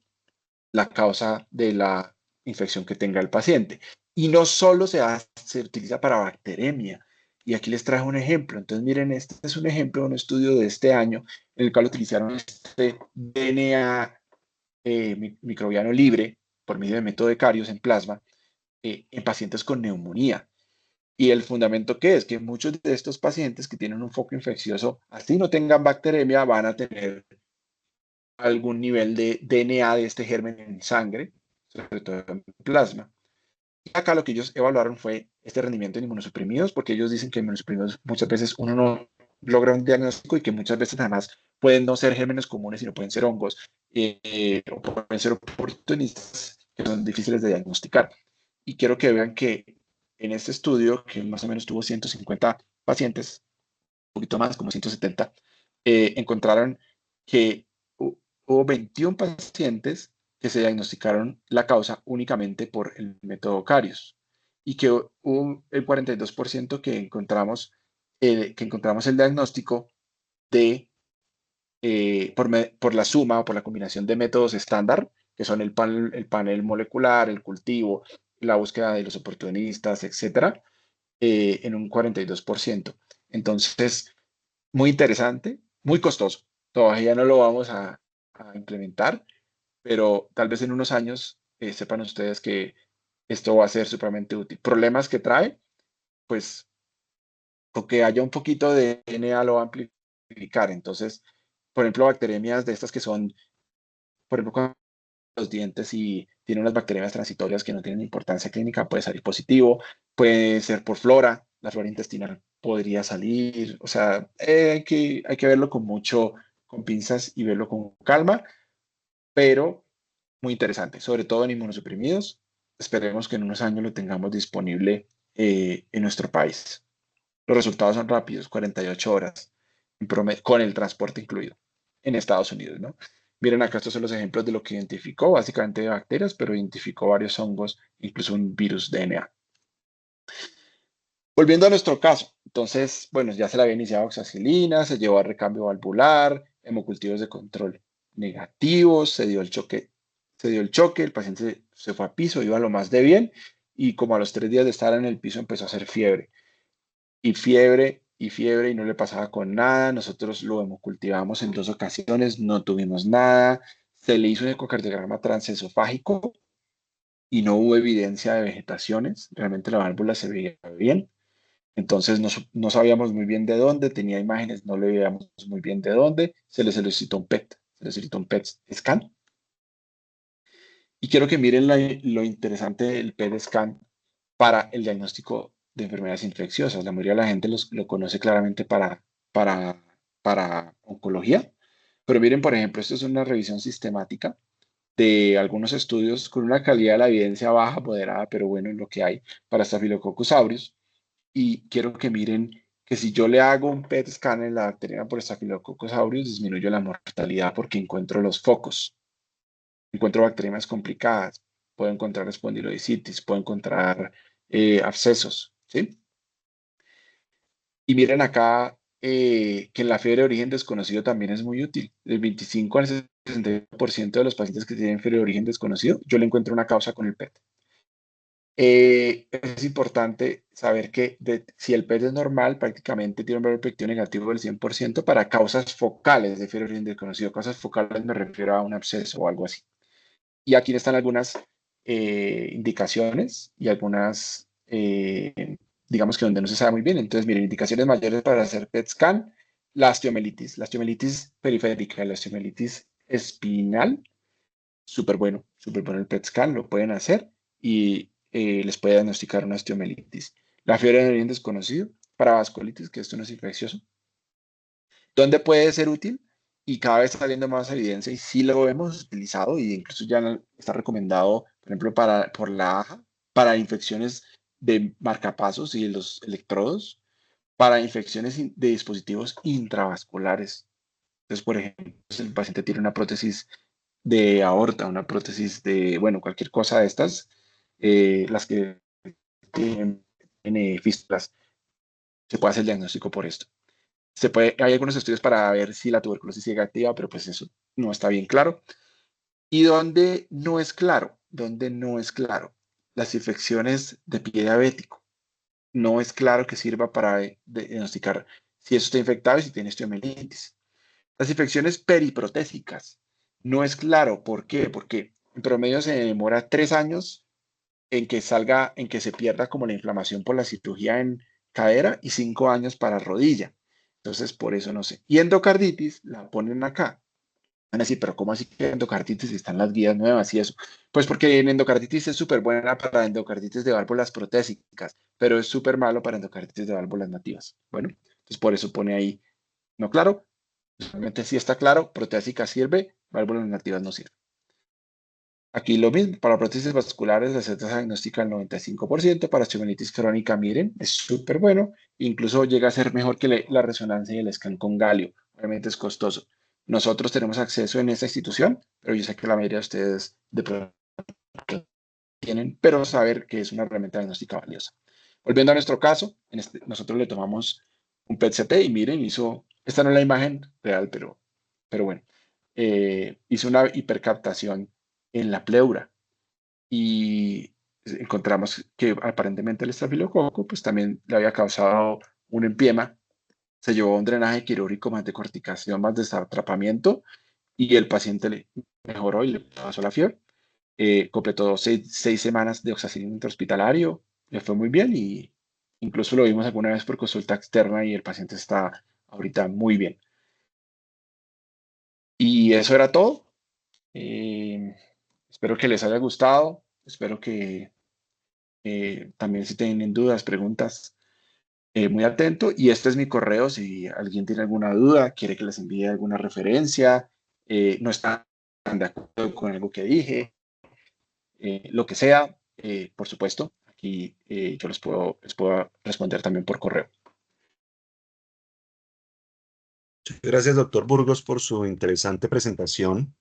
la causa de la infección que tenga el paciente. Y no solo se utiliza para bacteremia. Y aquí les traje un ejemplo. Entonces, miren, este es un ejemplo de un estudio de este año en el cual utilizaron este DNA microbiano libre por medio de método de Carius en plasma en pacientes con neumonía. Y el fundamento que es que muchos de estos pacientes que tienen un foco infeccioso, así no tengan bacteremia, van a tener algún nivel de DNA de este germen en sangre, sobre todo en plasma. Y acá lo que ellos evaluaron fue este rendimiento en inmunosuprimidos, porque ellos dicen que en inmunosuprimidos muchas veces uno no logra un diagnóstico y que muchas veces además pueden no ser gérmenes comunes, sino pueden ser hongos, o pueden ser oportunistas que son difíciles de diagnosticar. Y quiero que vean que en este estudio, que más o menos tuvo 150 pacientes, un poquito más, como 170, encontraron que hubo 21 pacientes que se diagnosticaron la causa únicamente por el método Carius y que hubo el 42% que encontramos el diagnóstico de, por la suma o por la combinación de métodos estándar, que son el panel molecular, el cultivo, la búsqueda de los oportunistas, etcétera, en un 42%. Entonces, muy interesante, muy costoso. Todavía no lo vamos a implementar, pero tal vez en unos años sepan ustedes que esto va a ser supremamente útil. Problemas que trae, pues, con que haya un poquito de DNA lo va a amplificar. Entonces, por ejemplo, bacteremias de estas que son, por ejemplo, con los dientes y tienen unas bacterias transitorias que no tienen importancia clínica, puede salir positivo, puede ser por flora, la flora intestinal podría salir, o sea, hay que verlo con pinzas y verlo con calma, pero muy interesante, sobre todo en inmunosuprimidos. Esperemos que en unos años lo tengamos disponible en nuestro país. Los resultados son rápidos, 48 horas, con el transporte incluido, en Estados Unidos, ¿no? Miren acá, estos son los ejemplos de lo que identificó, básicamente de bacterias, pero identificó varios hongos, incluso un virus DNA. Volviendo a nuestro caso, entonces, bueno, ya se le había iniciado oxacilina, se llevó a recambio valvular, hemocultivos de control negativos, se dio el choque, el paciente se fue a piso, iba lo más de bien, y como a los 3 días de estar en el piso empezó a hacer fiebre, y fiebre, y no le pasaba con nada. Nosotros lo hemocultivamos en 2 ocasiones, no tuvimos nada, se le hizo un ecocardiograma transesofágico y no hubo evidencia de vegetaciones, realmente la válvula se veía bien. Entonces no sabíamos muy bien de dónde, tenía imágenes, no le veíamos muy bien de dónde, se le solicitó un PET, se le solicitó un PET scan. Y quiero que miren lo interesante del PET scan para el diagnóstico de enfermedades infecciosas. La mayoría de la gente lo conoce claramente para, para oncología, pero miren, por ejemplo, esto es una revisión sistemática de algunos estudios con una calidad de la evidencia baja, moderada, pero bueno, en lo que hay para Staphylococcus aureus. Y quiero que miren que si yo le hago un PET scan en la bacteria por Staphylococcus aureus, disminuyo la mortalidad porque encuentro los focos, encuentro bacterias complicadas, puedo encontrar espondilodicitis, puedo encontrar abscesos, ¿sí? Y miren acá que en la fiebre de origen desconocido también es muy útil. Del 25 al 60% de los pacientes que tienen fiebre de origen desconocido, yo le encuentro una causa con el PET. Es importante saber que si el PET es normal, prácticamente tiene un valor predictivo negativo del 100% para causas focales de fiebre de origen desconocido. Causas focales me refiero a un absceso o algo así. Y aquí están algunas indicaciones y algunas, digamos que donde no se sabe muy bien. Entonces, miren, indicaciones mayores para hacer PET scan, la osteomielitis periférica, la osteomielitis espinal, súper bueno el PET scan, lo pueden hacer y les puede diagnosticar una osteomielitis. La fiebre de origen desconocido, para vasculitis, que esto no es infeccioso. ¿Dónde puede ser útil? Y cada vez está saliendo más evidencia y sí lo hemos utilizado y incluso ya está recomendado, por ejemplo, por la AJA, para infecciones de marcapasos y de los electrodos, para infecciones de dispositivos intravasculares. Entonces, por ejemplo, si el paciente tiene una prótesis de aorta, una prótesis de, bueno, cualquier cosa de estas, las que tienen fístulas, se puede hacer el diagnóstico por esto. Hay algunos estudios para ver si la tuberculosis sigue activa, pero pues eso no está bien claro. ¿Y dónde no es claro? ¿Dónde no es claro? Las infecciones de pie diabético. No es claro que sirva para diagnosticar si eso está infectado y si tiene osteomielitis. Las infecciones periprotésicas. No es claro. ¿Por qué? Porque en promedio se demora 3 años en que se pierda como la inflamación por la cirugía en cadera y 5 años para rodilla. Entonces, por eso no sé. Y endocarditis la ponen acá. Van a decir, pero ¿cómo así que endocarditis están las guías nuevas y eso? Pues porque en endocarditis es súper buena para endocarditis de válvulas protésicas, pero es súper malo para endocarditis de válvulas nativas. Bueno, entonces por eso pone ahí, no claro, realmente sí está claro, protésica sirve, válvulas nativas no sirven. Aquí lo mismo, para prótesis vasculares la certeza diagnóstica del 95%, para osteomielitis crónica, miren, es súper bueno, incluso llega a ser mejor que la resonancia y el scan con galio, obviamente es costoso. Nosotros tenemos acceso en esta institución, pero yo sé que la mayoría de ustedes de pronto tienen, pero saber que es una herramienta diagnóstica valiosa. Volviendo a nuestro caso, nosotros le tomamos un PET-CT y miren, esta no es la imagen real, pero bueno, hizo una hipercaptación en la pleura y encontramos que aparentemente el estafilococo pues también le había causado un empiema, se llevó a un drenaje quirúrgico más de corticación, más de atrapamiento y el paciente le mejoró y le pasó la fiebre. Completó 6 semanas de oxacilina intrahospitalario, le fue muy bien y incluso lo vimos alguna vez por consulta externa y el paciente está ahorita muy bien. Y eso era todo. Eh, Espero que les haya gustado. Espero que también si tienen dudas, preguntas, muy atento. Y este es mi correo si alguien tiene alguna duda, quiere que les envíe alguna referencia, no están de acuerdo con algo que dije, lo que sea, por supuesto, aquí yo les puedo responder también por correo. Gracias, doctor Burgos, por su interesante presentación.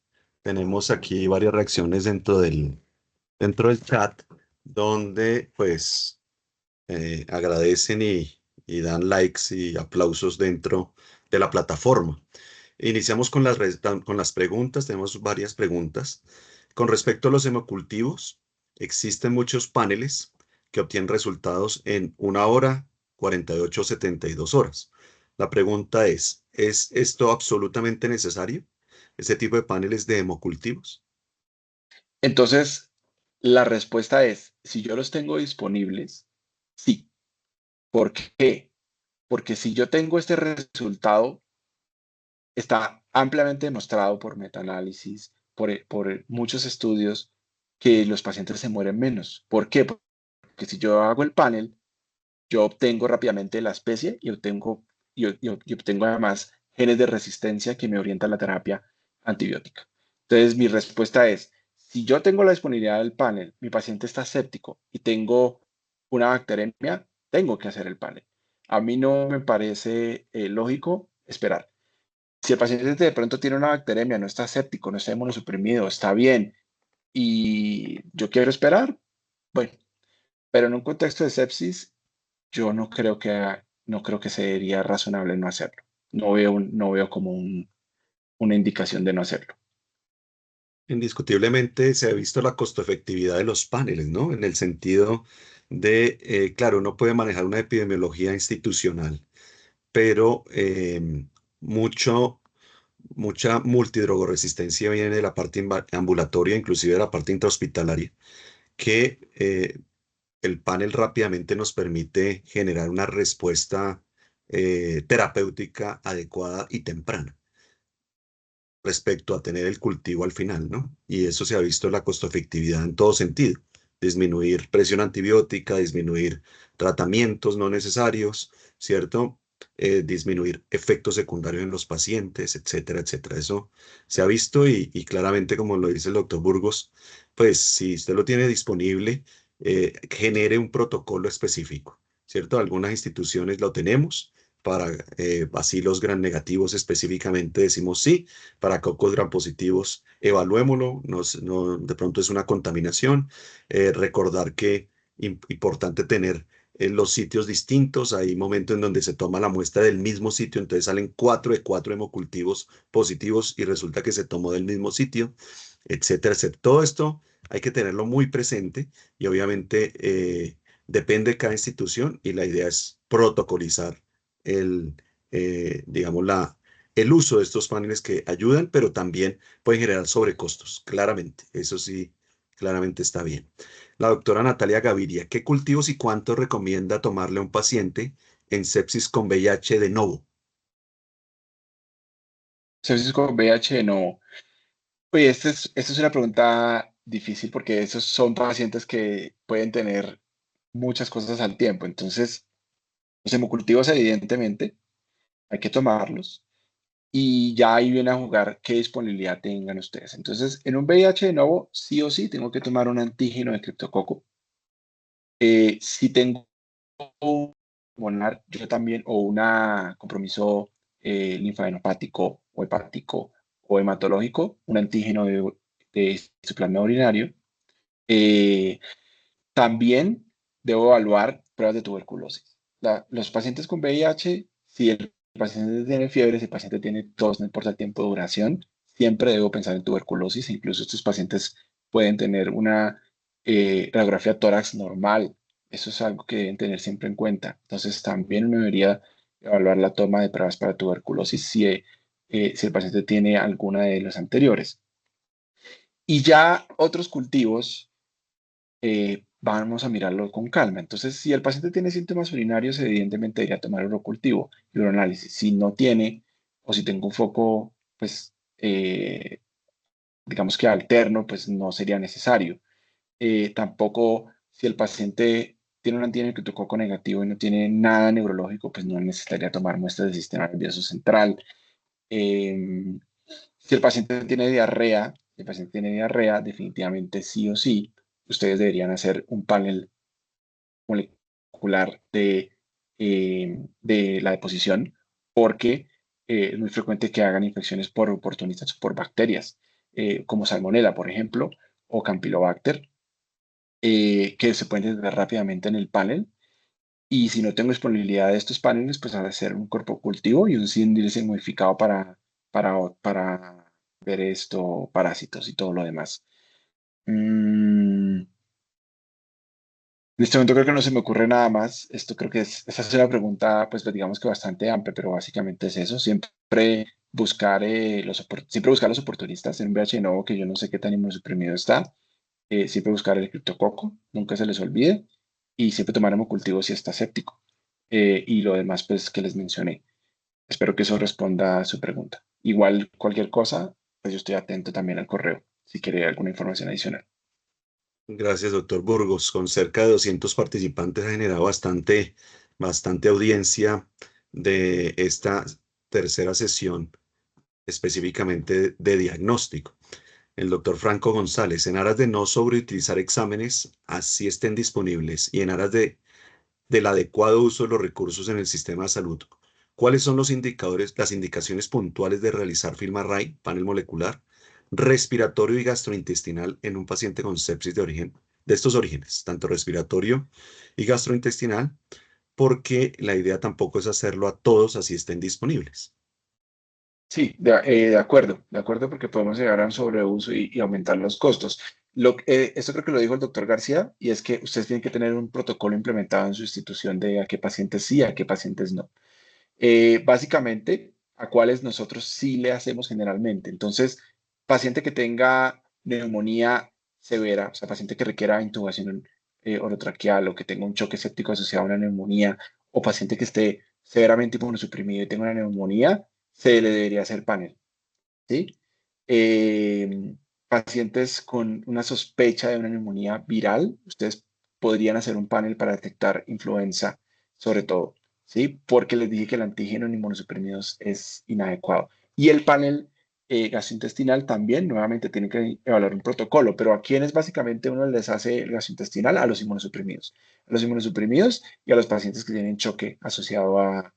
tenemos aquí varias reacciones dentro del chat donde pues agradecen y dan likes y aplausos dentro de la plataforma. Iniciamos con las preguntas, tenemos varias preguntas. Con respecto a los hemocultivos, existen muchos paneles que obtienen resultados en 1 hora, 48 o 72 horas. La pregunta ¿es esto absolutamente necesario? ¿Ese tipo de paneles de hemocultivos? Entonces, la respuesta es, si yo los tengo disponibles, sí. ¿Por qué? Porque si yo tengo este resultado, está ampliamente demostrado por metaanálisis, por muchos estudios, que los pacientes se mueren menos. ¿Por qué? Porque si yo hago el panel, yo obtengo rápidamente la especie y obtengo además genes de resistencia que me orientan a la terapia antibiótica. Entonces, mi respuesta es, si yo tengo la disponibilidad del panel, mi paciente está séptico y tengo una bacteremia, tengo que hacer el panel. A mí no me parece lógico esperar. Si el paciente de pronto tiene una bacteremia, no está séptico, no está inmunosuprimido, está bien y yo quiero esperar, bueno, pero en un contexto de sepsis, yo no creo que sería razonable no hacerlo. No veo como una indicación de no hacerlo. Indiscutiblemente se ha visto la costo-efectividad de los paneles, ¿no? En el sentido de, claro, uno puede manejar una epidemiología institucional, pero mucho, mucha multidrogoresistencia viene de la parte ambulatoria, inclusive de la parte intrahospitalaria, que el panel rápidamente nos permite generar una respuesta terapéutica adecuada y temprana respecto a tener el cultivo al final, ¿no? Y eso se ha visto en la costo-efectividad en todo sentido. Disminuir presión antibiótica, disminuir tratamientos no necesarios, ¿cierto? Disminuir efectos secundarios en los pacientes, etcétera, etcétera. Eso se ha visto y claramente, como lo dice el doctor Burgos, pues si usted lo tiene disponible, genere un protocolo específico, ¿cierto? Algunas instituciones lo tenemos. Para bacilos gram negativos específicamente decimos sí, para cocos gram positivos, evaluémoslo, de pronto es una contaminación. Recordar que importante tener los sitios distintos, hay momentos en donde se toma la muestra del mismo sitio, entonces salen 4 de 4 hemocultivos positivos y resulta que se tomó del mismo sitio, etcétera, etcétera. Todo esto hay que tenerlo muy presente y obviamente depende de cada institución y la idea es protocolizar digamos, el uso de estos paneles que ayudan, pero también pueden generar sobrecostos, claramente. Eso sí, claramente está bien. La doctora Natalia Gaviria, ¿qué cultivos y cuánto recomienda tomarle a un paciente en sepsis con VIH de novo? Sepsis con VIH no. Oye, esta es una pregunta difícil porque esos son pacientes que pueden tener muchas cosas al tiempo. Entonces, los hemocultivos, evidentemente, hay que tomarlos y ya ahí viene a jugar qué disponibilidad tengan ustedes. Entonces, en un VIH de nuevo, sí o sí tengo que tomar un antígeno de criptococo. Si tengo un pulmonar, yo también, o un compromiso linfadenopático o hepático o hematológico, un antígeno de citoplasma urinario. Eh, También debo evaluar pruebas de tuberculosis. Los pacientes con VIH, si el paciente tiene fiebre, si el paciente tiene tos, no importa el tiempo de duración, siempre debo pensar en tuberculosis. Incluso estos pacientes pueden tener una radiografía tórax normal. Eso es algo que deben tener siempre en cuenta. Entonces, también uno debería evaluar la toma de pruebas para tuberculosis si el paciente tiene alguna de las anteriores. Y ya otros cultivos vamos a mirarlo con calma. Entonces, si el paciente tiene síntomas urinarios, evidentemente debería tomar urocultivo y uroanálisis. Si no tiene, o si tengo un foco, pues, digamos que alterno, pues no sería necesario. Tampoco, si el paciente tiene un antígeno criptococo negativo y no tiene nada neurológico, pues no necesitaría tomar muestras del sistema nervioso central. Eh, si el paciente tiene diarrea, definitivamente sí o sí, ustedes deberían hacer un panel molecular de la deposición, porque es muy frecuente que hagan infecciones por oportunistas o por bacterias. como Salmonella, por ejemplo, o Campylobacter, que se pueden detectar rápidamente en el panel. Y si no tengo disponibilidad de estos paneles, pues hacer un cuerpo cultivo y un índice modificado para ver esto, parásitos y todo lo demás. En este momento creo que no se me ocurre nada más. Esto creo que esa es una pregunta, pues digamos que bastante amplia, pero básicamente es eso. Buscar, siempre buscar los oportunistas en un VH nuevo que yo no sé qué tan inmunosuprimido está. Siempre buscar el criptococo, nunca se les olvide. Y siempre tomar hemocultivo si está séptico. Y lo demás, pues, que les mencioné. Espero que eso responda a su pregunta. Igual, cualquier cosa, pues yo estoy atento también al correo, si quiere alguna información adicional. Gracias, doctor Burgos. Con cerca de 200 participantes ha generado bastante audiencia de esta tercera sesión, específicamente de diagnóstico. El doctor Franco González, en aras de no sobreutilizar exámenes, así estén disponibles, y en aras del adecuado uso de los recursos en el sistema de salud, ¿cuáles son los indicadores, las indicaciones puntuales de realizar FilmArray, panel molecular, respiratorio y gastrointestinal en un paciente con sepsis de estos orígenes, tanto respiratorio y gastrointestinal, porque la idea tampoco es hacerlo a todos así estén disponibles? Sí, de acuerdo, porque podemos llegar a un sobreuso y aumentar los costos. Esto creo que lo dijo el doctor García, y es que ustedes tienen que tener un protocolo implementado en su institución de a qué pacientes sí, a qué pacientes no. Básicamente, a cuáles nosotros sí le hacemos generalmente. Entonces, paciente que tenga neumonía severa, o sea, paciente que requiera intubación orotraqueal o que tenga un choque séptico asociado a una neumonía, o paciente que esté severamente inmunosuprimido y tenga una neumonía, se le debería hacer panel, ¿sí? Eh, Pacientes con una sospecha de una neumonía viral, ustedes podrían hacer un panel para detectar influenza, sobre todo, ¿sí? Porque les dije que el antígeno en inmunosuprimidos es inadecuado. Y el panel gastrointestinal también, nuevamente, tiene que evaluar un protocolo, pero ¿a quiénes básicamente uno les hace el gastrointestinal? A los inmunosuprimidos. A los inmunosuprimidos y a los pacientes que tienen choque asociado a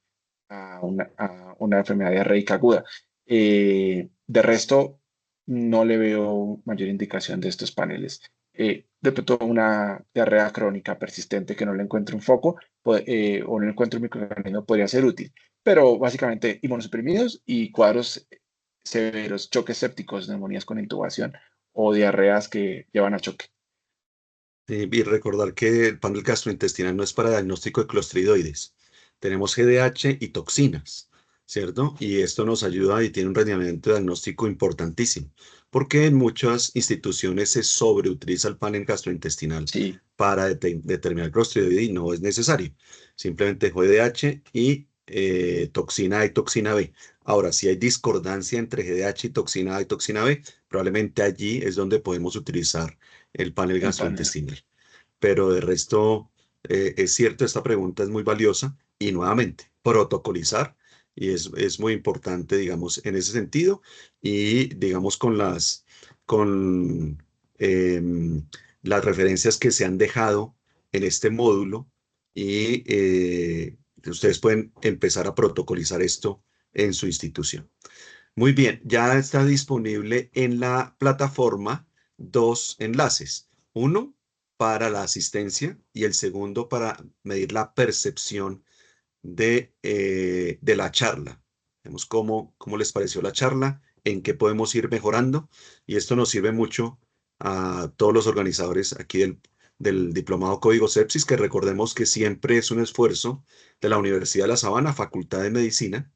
una enfermedad diarreica aguda. De resto, no le veo mayor indicación de estos paneles. De pronto, una diarrea crónica persistente que no le encuentre un foco o no le encuentre un microorganismo podría ser útil. Pero básicamente, inmunosuprimidos y cuadros severos, choques sépticos, neumonías con intubación o diarreas que llevan a choque. Y recordar que el panel gastrointestinal no es para diagnóstico de clostridoides. Tenemos GDH y toxinas, ¿cierto? Y esto nos ayuda y tiene un rendimiento diagnóstico importantísimo, porque en muchas instituciones se sobreutiliza el panel gastrointestinal Sí, para determinar clostridoide y no es necesario. Simplemente GDH y toxina A y toxina B. Ahora, si hay discordancia entre GDH y toxina A y toxina B, probablemente allí es donde podemos utilizar el panel el panel. gastrointestinal. Pero de resto, es cierto, esta pregunta es muy valiosa y nuevamente, protocolizar, y es muy importante, digamos, en ese sentido, y digamos con las referencias que se han dejado en este módulo, y ustedes pueden empezar a protocolizar esto en su institución. Muy bien, ya está disponible en la plataforma dos enlaces. Uno para la asistencia y el segundo para medir la percepción de la charla. Vemos cómo les pareció la charla, en qué podemos ir mejorando, y esto nos sirve mucho a todos los organizadores aquí del Diplomado Código Sepsis, que recordemos que siempre es un esfuerzo de la Universidad de La Sabana, Facultad de Medicina,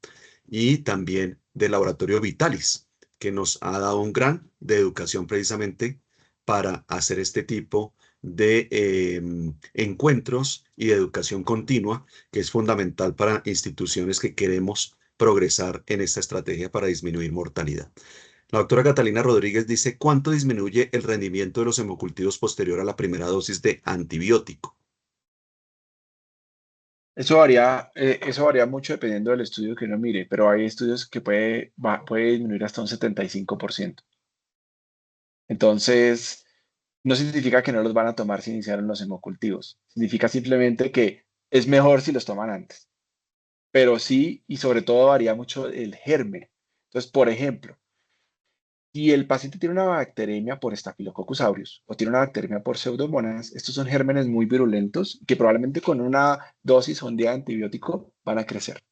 y también del Laboratorio Vitalis, que nos ha dado un gran de educación precisamente para hacer este tipo de encuentros y de educación continua, que es fundamental para instituciones que queremos progresar en esta estrategia para disminuir mortalidad. La doctora Catalina Rodríguez dice: ¿cuánto disminuye el rendimiento de los hemocultivos posterior a la primera dosis de antibiótico? Eso varía mucho dependiendo del estudio que uno mire, pero hay estudios que puede disminuir hasta un 75%. Entonces, no significa que no los van a tomar si iniciaron los hemocultivos. Significa simplemente que es mejor si los toman antes. Pero sí, y sobre todo varía mucho el germen. Entonces, por ejemplo, Si el paciente tiene una bacteremia por Staphylococcus aureus o tiene una bacteremia por Pseudomonas, estos son gérmenes muy virulentos que probablemente con una dosis o un día de antibiótico van a crecer.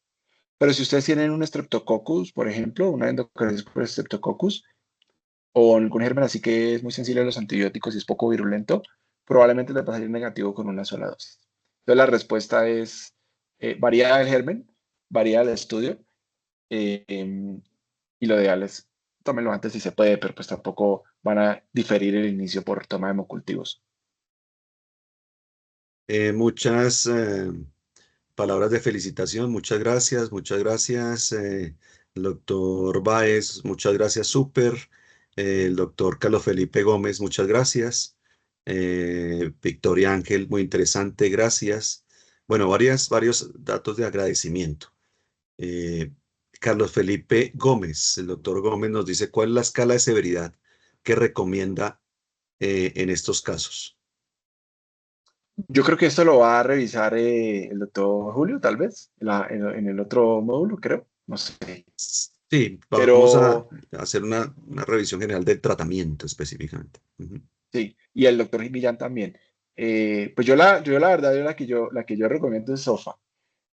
Pero si ustedes tienen un Streptococcus, por ejemplo, una endocarditis por Streptococcus, o algún germen así que es muy sensible a los antibióticos y es poco virulento, probablemente le va a salir negativo con una sola dosis. Entonces la respuesta es, varía el germen, varía el estudio, y lo ideal es tómenlo antes si se puede, pero pues tampoco van a diferir el inicio por toma de hemocultivos. Muchas palabras de felicitación, muchas gracias, muchas gracias. El doctor Báez, muchas gracias, súper. El doctor Carlos Felipe Gómez, muchas gracias. Victoria Ángel, muy interesante, gracias. Bueno, varios datos de agradecimiento. Eh, Carlos Felipe Gómez, el doctor Gómez nos dice cuál es la escala de severidad que recomienda en estos casos. Yo creo que esto lo va a revisar el doctor Julio, tal vez, en el otro módulo, creo, no sé. Sí, vamos a Pero hacer una revisión general del tratamiento específicamente. Ujú. sí, y el doctor Millán también. Pues yo la verdad, la que yo recomiendo es SOFA.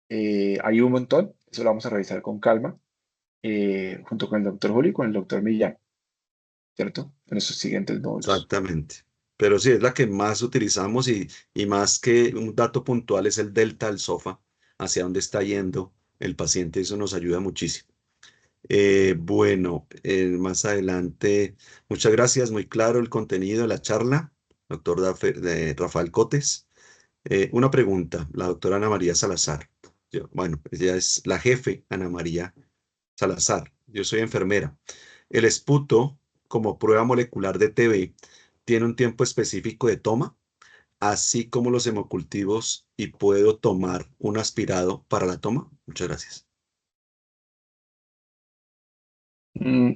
Hay un montón, eso lo vamos a revisar con calma, junto con el doctor Julio y con el doctor Millán, ¿cierto? En esos siguientes módulos. Exactamente. Pero sí, es la que más utilizamos y más que un dato puntual es el delta del SOFA, hacia dónde está yendo el paciente, eso nos ayuda muchísimo. Bueno, más adelante, muchas gracias, muy claro el contenido de la charla, doctor Rafael Cotes. Una pregunta, la doctora Ana María Salazar. Bueno, ella es la jefe, Ana María Salazar. Yo soy enfermera. El esputo, como prueba molecular de TB, tiene un tiempo específico de toma, así como los hemocultivos, y puedo tomar un aspirado para la toma. Muchas gracias. Mm,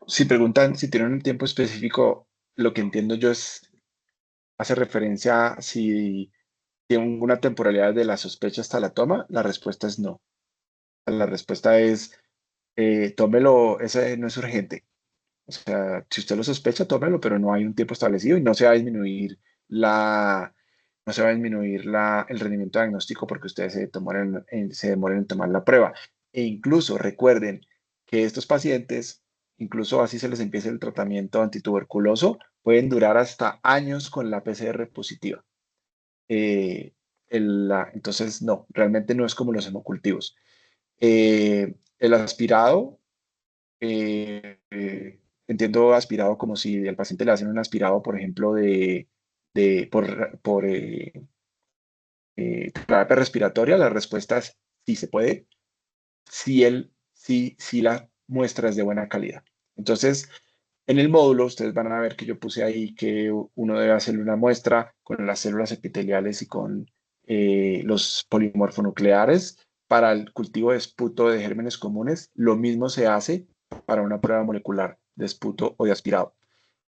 si preguntan si tienen un tiempo específico, lo que entiendo yo es, hace referencia a si tiene una temporalidad de la sospecha hasta la toma, la respuesta es no. La respuesta es, tómelo, ese no es urgente. O sea, si usted lo sospecha, tómelo, pero no hay un tiempo establecido y no se va a disminuir no se va a disminuir el rendimiento diagnóstico porque ustedes se demoren en tomar la prueba. E incluso recuerden que estos pacientes, incluso así se les empiece el tratamiento antituberculoso, pueden durar hasta años con la PCR positiva. Eh, entonces, no, realmente no es como los hemocultivos. El aspirado, entiendo aspirado como si al paciente le hacen un aspirado, por ejemplo, por terapia respiratoria. La respuesta es sí se puede, si la muestra es de buena calidad. Entonces, en el módulo, ustedes van a ver que yo puse ahí que uno debe hacerle una muestra con las células epiteliales y con los polimorfonucleares para el cultivo de esputo de gérmenes comunes. Lo mismo se hace para una prueba molecular de esputo o de aspirado.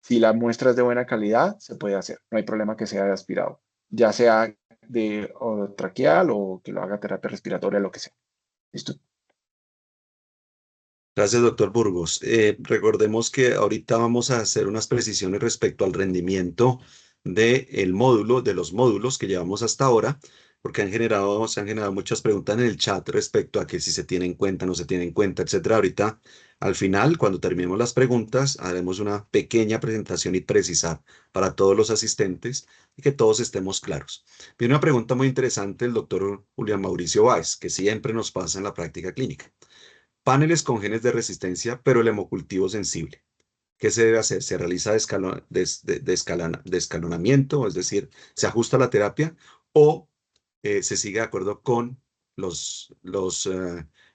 Si la muestra es de buena calidad, se puede hacer. No hay problema que sea de aspirado, ya sea de o traqueal o que lo haga terapia respiratoria, lo que sea. ¿Listo? Gracias, doctor Burgos. Recordemos que ahorita vamos a hacer unas precisiones respecto al rendimiento del módulo, de los módulos que llevamos hasta ahora, porque se han generado muchas preguntas en el chat respecto a que si se tiene en cuenta, no se tiene en cuenta, etcétera. Ahorita, al final, cuando terminemos las preguntas, haremos una pequeña presentación y precisar para todos los asistentes y que todos estemos claros. Viene una pregunta muy interesante del doctor Julián Mauricio Báez, que siempre nos pasa en la práctica clínica. Paneles con genes de resistencia, pero el hemocultivo sensible. ¿Qué se debe hacer? ¿Se realiza de escalonamiento, es decir, se ajusta la terapia o se sigue de acuerdo con los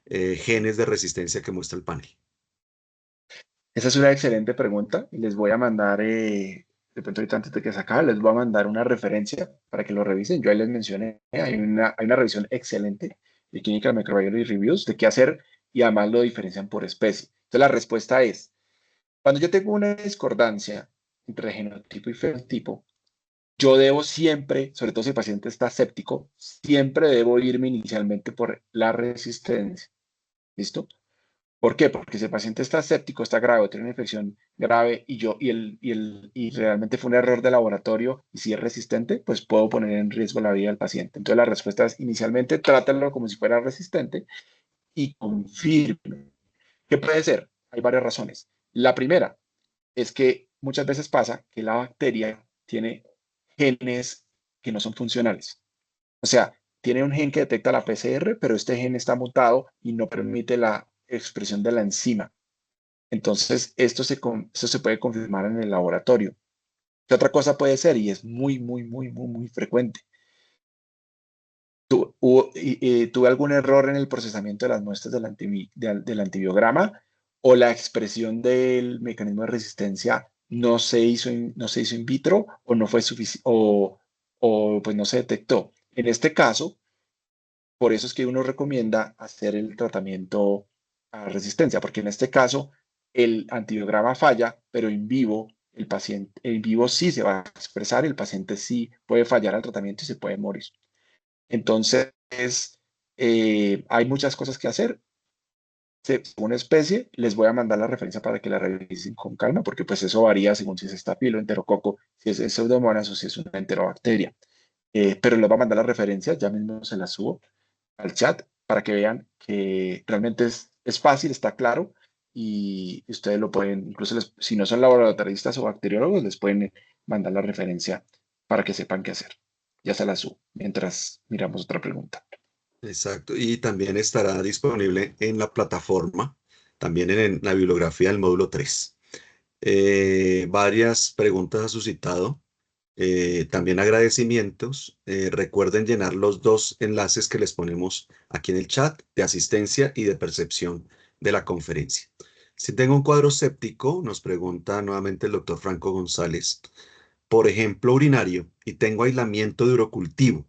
genes de resistencia que muestra el panel? Esa es una excelente pregunta y les voy a mandar, de pronto ahorita antes de que se acabe, les voy a mandar una referencia para que lo revisen. Yo ahí les mencioné, hay una revisión excelente de Clinical Microbiology Reviews de qué hacer y además lo diferencian por especie. Entonces la respuesta es, cuando yo tengo una discordancia entre genotipo y fenotipo, yo debo siempre, sobre todo si el paciente está séptico, siempre debo irme inicialmente por la resistencia. ¿Listo? ¿Por qué? Porque si el paciente está séptico, está grave o tiene una infección grave y realmente fue un error de laboratorio y si es resistente, pues puedo poner en riesgo la vida del paciente. Entonces la respuesta es inicialmente trátalo como si fuera resistente y confirme. ¿Qué puede ser? Hay varias razones. La primera es que muchas veces pasa que la bacteria tiene genes que no son funcionales. O sea, tiene un gen que detecta la PCR, pero este gen está mutado y no permite la expresión de la enzima. Entonces, esto se puede confirmar en el laboratorio. ¿Qué otra cosa puede ser? Y es muy, muy, muy, muy, muy frecuente. Tuve algún error en el procesamiento de las muestras del antibiograma o la expresión del mecanismo de resistencia no se hizo in vitro o no fue suficiente o pues no se detectó. En este caso, por eso es que uno recomienda hacer el tratamiento a resistencia, porque en este caso el antibiograma falla, pero en vivo sí se va a expresar, el paciente sí puede fallar al tratamiento y se puede morir. Entonces, hay muchas cosas que hacer. Según especie, les voy a mandar la referencia para que la revisen con calma, porque pues eso varía según si es estafilo, enterococo, si es pseudomonas o si es una enterobacteria. Pero les voy a mandar la referencia, ya mismo se las subo al chat para que vean que realmente es fácil, está claro y ustedes lo pueden, incluso si no son laboratoristas o bacteriólogos, les pueden mandar la referencia para que sepan qué hacer. Ya se la subo mientras miramos otra pregunta. Exacto. Y también estará disponible en la plataforma, también en la bibliografía del módulo 3. Varias preguntas ha suscitado, también agradecimientos. Recuerden llenar los dos enlaces que les ponemos aquí en el chat de asistencia y de percepción de la conferencia. Si tengo un cuadro séptico, nos pregunta nuevamente el doctor Franco González, por ejemplo, urinario, y tengo aislamiento de urocultivo,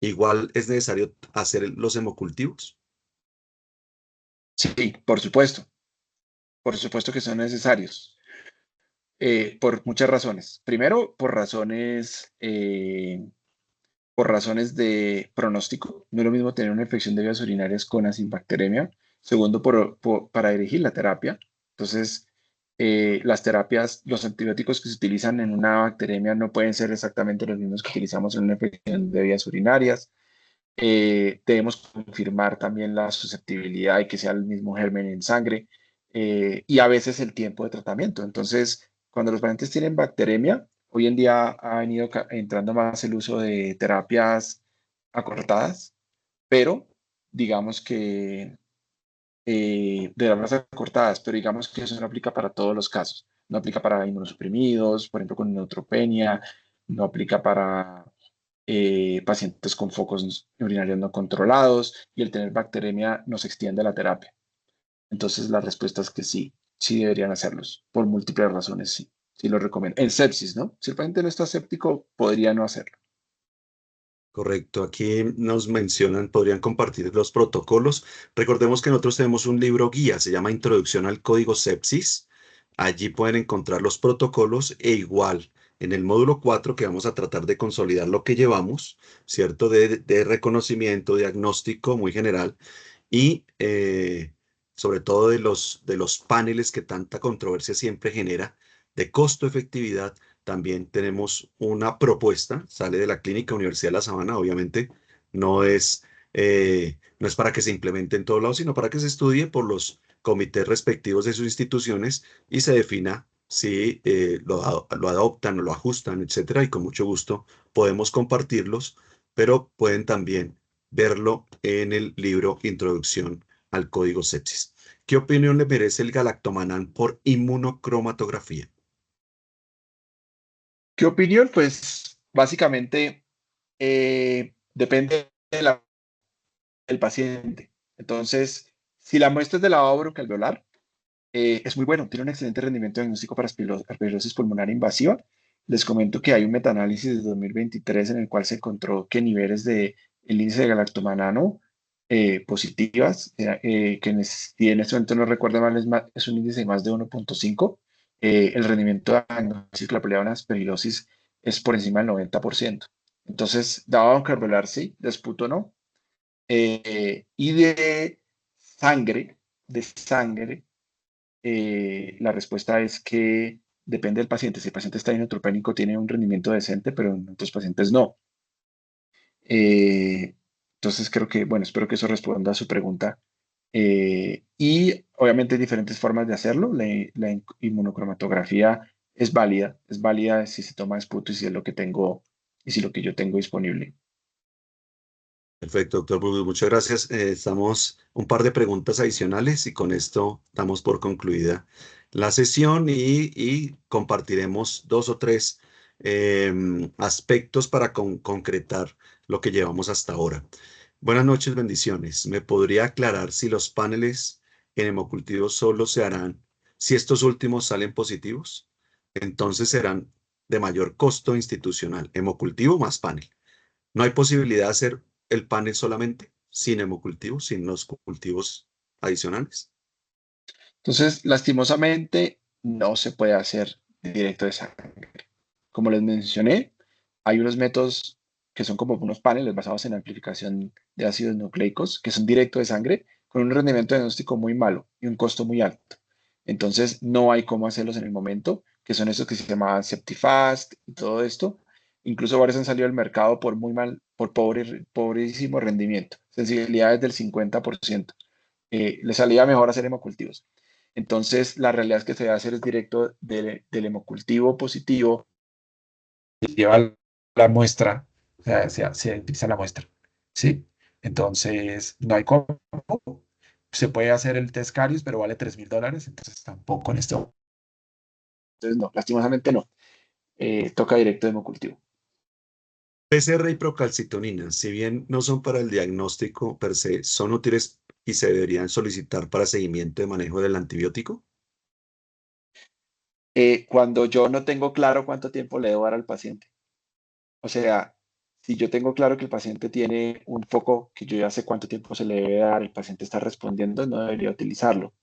igual es necesario hacer los hemocultivos. Sí, por supuesto que son necesarios, por muchas razones. Primero, por razones de pronóstico. No es lo mismo tener una infección de vías urinarias con acinbacteremia. Segundo, para dirigir la terapia. Entonces, las terapias, los antibióticos que se utilizan en una bacteremia no pueden ser exactamente los mismos que utilizamos en una infección de vías urinarias. Debemos confirmar también la susceptibilidad y que sea el mismo germen en sangre y a veces el tiempo de tratamiento. Entonces, cuando los pacientes tienen bacteremia, hoy en día ha venido entrando más el uso de terapias acortadas, pero digamos que de terapias acortadas, pero digamos que eso no aplica para todos los casos. No aplica para inmunosuprimidos, por ejemplo, con neutropenia, no aplica para pacientes con focos urinarios no controlados y el tener bacteremia nos extiende la terapia. Entonces la respuesta es que sí, sí deberían hacerlos, por múltiples razones, sí, sí lo recomiendo. En sepsis, ¿no? Si el paciente no está séptico, podría no hacerlo. Correcto, aquí nos mencionan, podrían compartir los protocolos. Recordemos que nosotros tenemos un libro guía, se llama Introducción al Código Sepsis. Allí pueden encontrar los protocolos e igual en el módulo 4 que vamos a tratar de consolidar lo que llevamos, ¿cierto? De reconocimiento, diagnóstico muy general y sobre todo de los paneles que tanta controversia siempre genera, de costo-efectividad. También tenemos una propuesta, sale de la Clínica Universidad de La Sabana, obviamente no es para que se implemente en todos lados, sino para que se estudie por los comités respectivos de sus instituciones y se defina si lo adoptan o lo ajustan, etcétera, y con mucho gusto podemos compartirlos, pero pueden también verlo en el libro Introducción al Código Sepsis. ¿Qué opinión le merece el galactomanán por inmunocromatografía? ¿Qué opinión? Pues básicamente depende del paciente. Entonces, si la muestra es de lavado broncoalveolar, es muy bueno, tiene un excelente rendimiento diagnóstico para aspergillosis pulmonar invasiva. Les comento que hay un metaanálisis de 2023 en el cual se encontró que niveles de el índice de galactomanano positivas, y en este momento no recuerdo mal, es un índice de más de 1.5. El rendimiento diagnóstico de la probabilidad de una aspergillosis es por encima del 90%. Entonces, dado carbolar sí, de esputo no. Y de sangre, de sangre, la respuesta es que depende del paciente. Si el paciente está neutropénico, tiene un rendimiento decente, pero en otros pacientes no. Eh, entonces creo que, bueno, espero que eso responda a su pregunta. Y obviamente hay diferentes formas de hacerlo. La inmunocromatografía es válida si se toma esputo y si es lo que tengo y si lo que yo tengo disponible. Perfecto, doctor Burgos, muchas gracias. Estamos un par de preguntas adicionales y con esto damos por concluida la sesión y compartiremos dos o tres aspectos para concretar lo que llevamos hasta ahora. Buenas noches, bendiciones. ¿Me podría aclarar si los paneles en hemocultivo solo se harán si estos últimos salen positivos? Entonces serán de mayor costo institucional, hemocultivo más panel. No hay posibilidad de hacer el panel solamente, sin hemocultivos, sin los cultivos adicionales. Entonces, lastimosamente, no se puede hacer directo de sangre. Como les mencioné, hay unos métodos que son como unos paneles basados en amplificación de ácidos nucleicos, que son directo de sangre, con un rendimiento diagnóstico muy malo y un costo muy alto. Entonces, no hay cómo hacerlos en el momento, que son esos que se llamaban Septifast y todo esto. Incluso varios han salido al mercado por muy mal, por pobrísimo rendimiento, sensibilidades del 50%. Le salía mejor hacer hemocultivos. Entonces, la realidad es que se debe hacer es directo del hemocultivo positivo, lleva la muestra, o sea, se utiliza la muestra, ¿sí? Entonces, no hay cómo. Se puede hacer el test Carius, pero vale $3.000, entonces tampoco en esto. Entonces, no, lastimosamente no. Toca directo de hemocultivo. PCR y procalcitonina, si bien no son para el diagnóstico per se, son útiles y se deberían solicitar para seguimiento de manejo del antibiótico. Cuando yo no tengo claro cuánto tiempo le debo dar al paciente. O sea, si yo tengo claro que el paciente tiene un foco que yo ya sé cuánto tiempo se le debe dar, el paciente está respondiendo, no debería utilizarlo.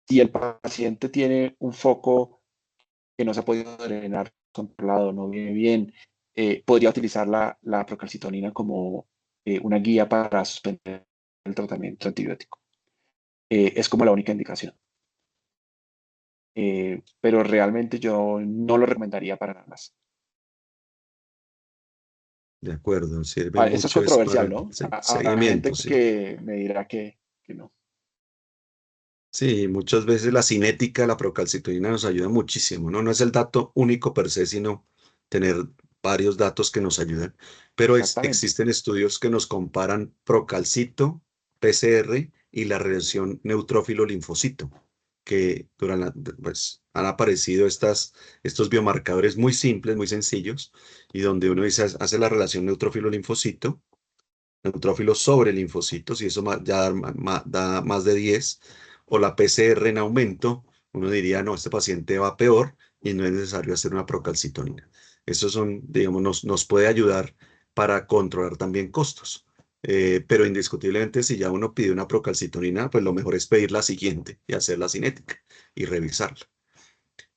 Si el paciente tiene un foco que no se ha podido drenar controlado, no viene bien, podría utilizar la procalcitonina como una guía para suspender el tratamiento antibiótico. Es como la única indicación. Pero realmente yo no lo recomendaría para nada más. De acuerdo, sirve Ah, eso es mucho es para controversial, el ¿no? Habrá seguimiento, gente sí. que me dirá que no. Sí, muchas veces la cinética de la procalcitonina nos ayuda muchísimo, ¿no? No es el dato único per se, sino tener varios datos que nos ayudan. Pero Exactamente. existen estudios que nos comparan procalcito, PCR y la relación neutrófilo-linfocito, que pues, han aparecido estos biomarcadores muy simples, muy sencillos, y donde uno dice, hace la relación neutrófilo-linfocito, neutrófilos sobre linfocitos, y eso ya da más de 10, o la PCR en aumento, uno diría, no, este paciente va peor y no es necesario hacer una procalcitonina. Eso son, digamos, nos puede ayudar para controlar también costos. Pero indiscutiblemente, si ya uno pide una procalcitonina, pues lo mejor es pedir la siguiente y hacer la cinética y revisarla.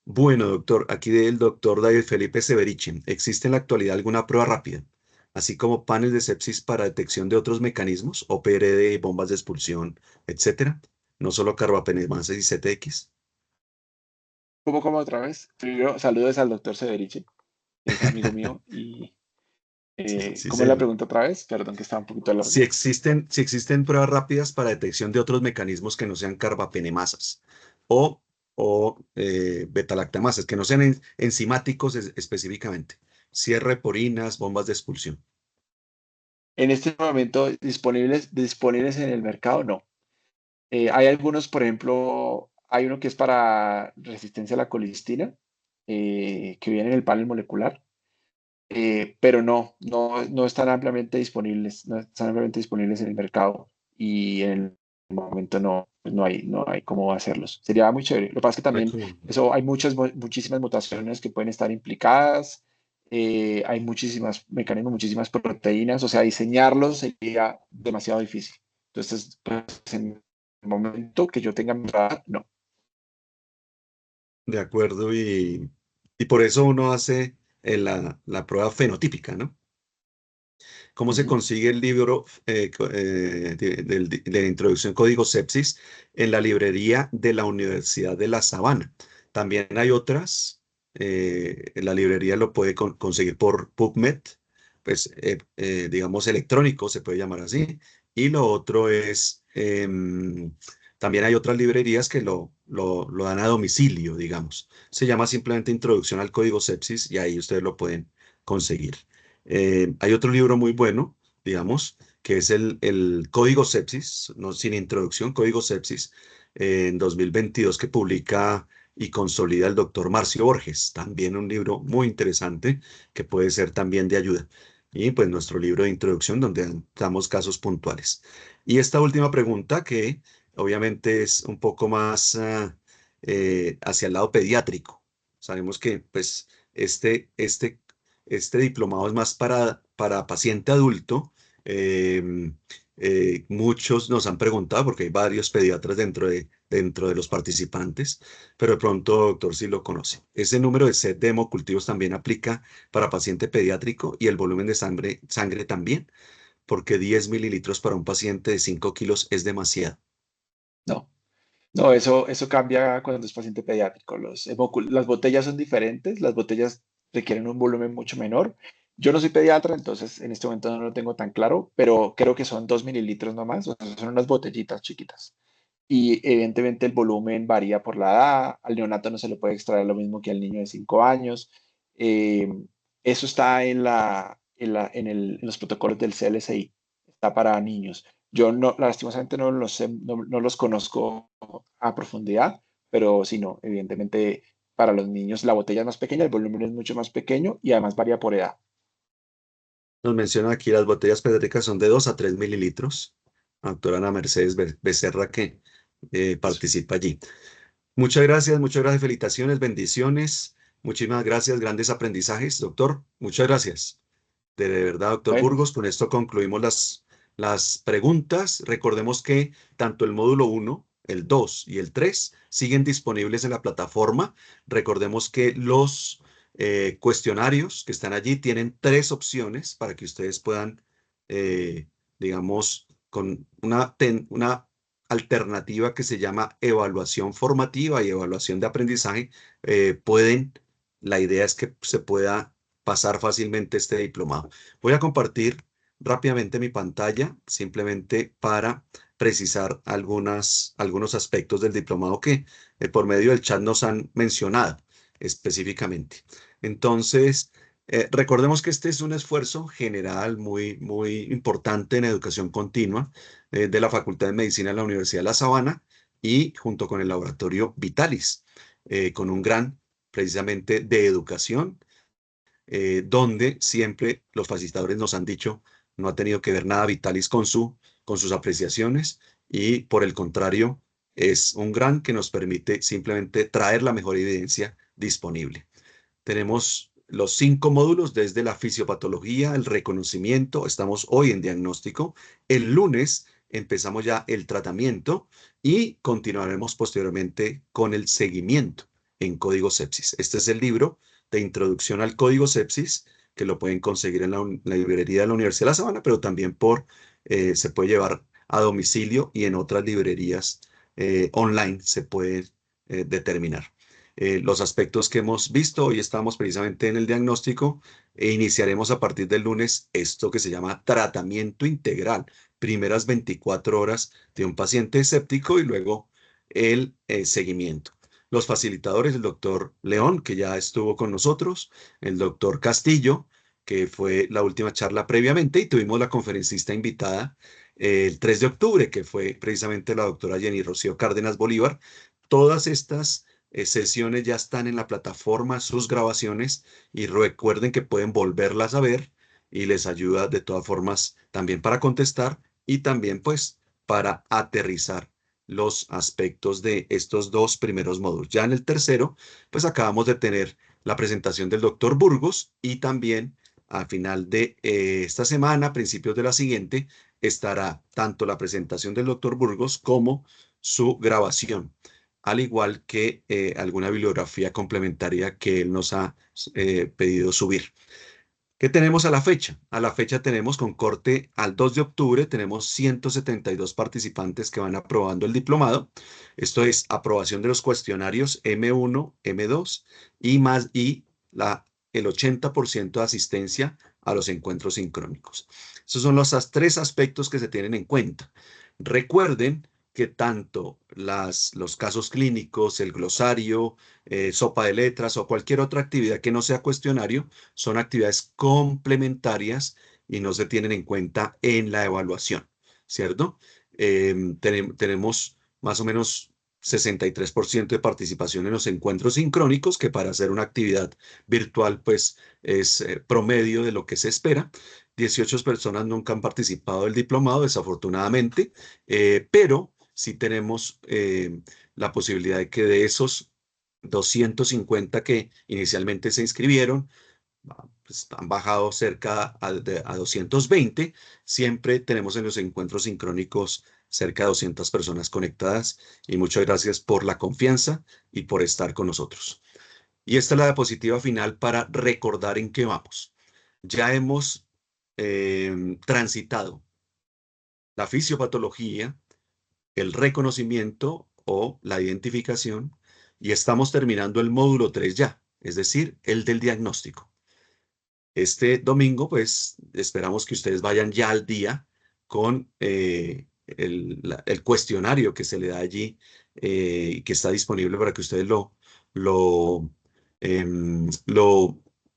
Bueno, doctor, aquí del doctor David Felipe Severiche, ¿existe en la actualidad alguna prueba rápida, así como paneles de sepsis para detección de otros mecanismos, OPRD, bombas de expulsión, etcétera? No solo carbapenemas y CTX. ¿Cómo otra vez? Primero, saludos al doctor Severiche, que es amigo mío. Y Sí, sí, ¿cómo es la señor. pregunta otra vez? Perdón, que estaba un poquito Si larga. existen, si existen pruebas rápidas para detección de otros mecanismos que no sean carbapenemasas o, o betalactamasas, que no sean enzimáticos específicamente. Cierre porinas, bombas de expulsión. En este momento, disponibles en el mercado, no. Hay algunos, por ejemplo, hay uno que es para resistencia a la colistina, que viene en el panel molecular, pero no están ampliamente disponibles, no están ampliamente disponibles en el mercado y en el momento no hay cómo hacerlos. Sería muy chévere. Lo que pasa es que Ay, también cómo. eso hay muchísimas mutaciones que pueden estar implicadas, hay muchísimas mecanismos, muchísimas proteínas, o sea, diseñarlos sería demasiado difícil. Entonces, pues, en el momento que yo tenga mi radar, no. De acuerdo, y por eso uno hace la prueba fenotípica, ¿no? ¿Cómo se Ujú. consigue el libro de la introducción Código Sepsis? En la librería de la Universidad de La Sabana. También hay otras. La librería lo puede conseguir por PubMed, pues digamos electrónico, se puede llamar así. Y lo otro es, también hay otras librerías que lo dan a domicilio, digamos. Se llama simplemente Introducción al Código Sepsis y ahí ustedes lo pueden conseguir. Hay otro libro muy bueno, digamos, que es el Código Sepsis, no sin introducción, Código Sepsis, en 2022 que publica y consolida el doctor Marcio Borges. También un libro muy interesante que puede ser también de ayuda. Y pues nuestro libro de introducción donde damos casos puntuales. Y esta última pregunta que obviamente es un poco más hacia el lado pediátrico. Sabemos que pues este diplomado es más para paciente adulto. Eh, Muchos nos han preguntado, porque hay varios pediatras dentro de los participantes, pero de pronto, doctor, sí lo conoce. Ese número de set de hemocultivos también aplica para paciente pediátrico y el volumen de sangre también, porque 10 mililitros para un paciente de 5 kilos es demasiado. No, no, eso cambia cuando es paciente pediátrico. Las botellas son diferentes, las botellas requieren un volumen mucho menor. Yo no soy pediatra, entonces en este momento no lo tengo tan claro, pero creo que son 2 mililitros nomás, o sea, son unas botellitas chiquitas. Y evidentemente el volumen varía por la edad, al neonato no se le puede extraer lo mismo que al niño de 5 años. Eh, Eso está en los protocolos del CLSI, está para niños. Yo no, lastimosamente no los sé, no los conozco a profundidad, pero sí, no, evidentemente para los niños la botella es más pequeña, el volumen es mucho más pequeño y además varía por edad. Nos menciona aquí las botellas pediátricas son de 2 a 3 mililitros. La doctora Ana Mercedes Becerra que Eso. participa allí. Muchas gracias, felicitaciones, bendiciones. Muchísimas gracias, grandes aprendizajes, doctor. Muchas gracias. De verdad, doctor Bueno, Burgos, con esto concluimos las preguntas. Recordemos que tanto el módulo uno, el 2 y el 3 siguen disponibles en la plataforma. Recordemos que los cuestionarios que están allí tienen 3 opciones para que ustedes puedan, digamos, con una alternativa que se llama evaluación formativa y evaluación de aprendizaje, pueden, la idea es que se pueda pasar fácilmente este diplomado. Voy a compartir rápidamente mi pantalla, simplemente para precisar algunos aspectos del diplomado que por medio del chat nos han mencionado específicamente. Entonces, recordemos que este es un esfuerzo general muy, muy importante en educación continua de la Facultad de Medicina de la Universidad de La Sabana y junto con el laboratorio Vitalis, con un gran precisamente de educación donde siempre los facilitadores nos han dicho no ha tenido que ver nada Vitalis con sus apreciaciones y por el contrario es un gran que nos permite simplemente traer la mejor evidencia disponible. Tenemos los 5 módulos desde la fisiopatología, el reconocimiento, estamos hoy en diagnóstico, el lunes empezamos ya el tratamiento y continuaremos posteriormente con el seguimiento en código sepsis. Este es el libro de introducción al código sepsis que lo pueden conseguir en la librería de la Universidad de La Sabana, pero también se puede llevar a domicilio y en otras librerías online se puede determinar los aspectos que hemos visto. Hoy estamos precisamente en el diagnóstico e iniciaremos a partir del lunes esto que se llama tratamiento integral, primeras 24 horas de un paciente escéptico y luego el seguimiento. Los facilitadores, el doctor León, que ya estuvo con nosotros, el doctor Castillo, que fue la última charla previamente, y tuvimos la conferencista invitada el 3 de octubre, que fue precisamente la doctora Jenny Rocío Cárdenas Bolívar. Todas estas sesiones ya están en la plataforma, sus grabaciones, y recuerden que pueden volverlas a ver y les ayuda de todas formas también para contestar y también pues para aterrizar los aspectos de estos 2 primeros módulos. Ya en el tercero, pues acabamos de tener la presentación del doctor Burgos y también al final de esta semana, a principios de la siguiente, estará tanto la presentación del doctor Burgos como su grabación al igual que alguna bibliografía complementaria que él nos ha pedido subir. ¿Qué tenemos a la fecha? A la fecha tenemos con corte al 2 de octubre, tenemos 172 participantes que van aprobando el diplomado. Esto es aprobación de los cuestionarios M1, M2 y más el 80% de asistencia a los encuentros sincrónicos. Esos son los tres aspectos que se tienen en cuenta. Recuerden que tanto los casos clínicos, el glosario, sopa de letras o cualquier otra actividad que no sea cuestionario, son actividades complementarias y no se tienen en cuenta en la evaluación, ¿cierto? Tenemos más o menos 63% de participación en los encuentros sincrónicos, que para hacer una actividad virtual, pues es promedio de lo que se espera. 18 personas nunca han participado del diplomado, desafortunadamente, pero sí tenemos la posibilidad de que de esos 250 que inicialmente se inscribieron, pues, han bajado cerca a 220. Siempre tenemos en los encuentros sincrónicos cerca de 200 personas conectadas y muchas gracias por la confianza y por estar con nosotros. Y esta es la diapositiva final para recordar en qué vamos. Ya hemos transitado la fisiopatología, el reconocimiento o la identificación y estamos terminando el módulo 3 ya, es decir, el del diagnóstico. Este domingo, pues, esperamos que ustedes vayan ya al día con el cuestionario que se le da allí, que está disponible para que ustedes lo, lo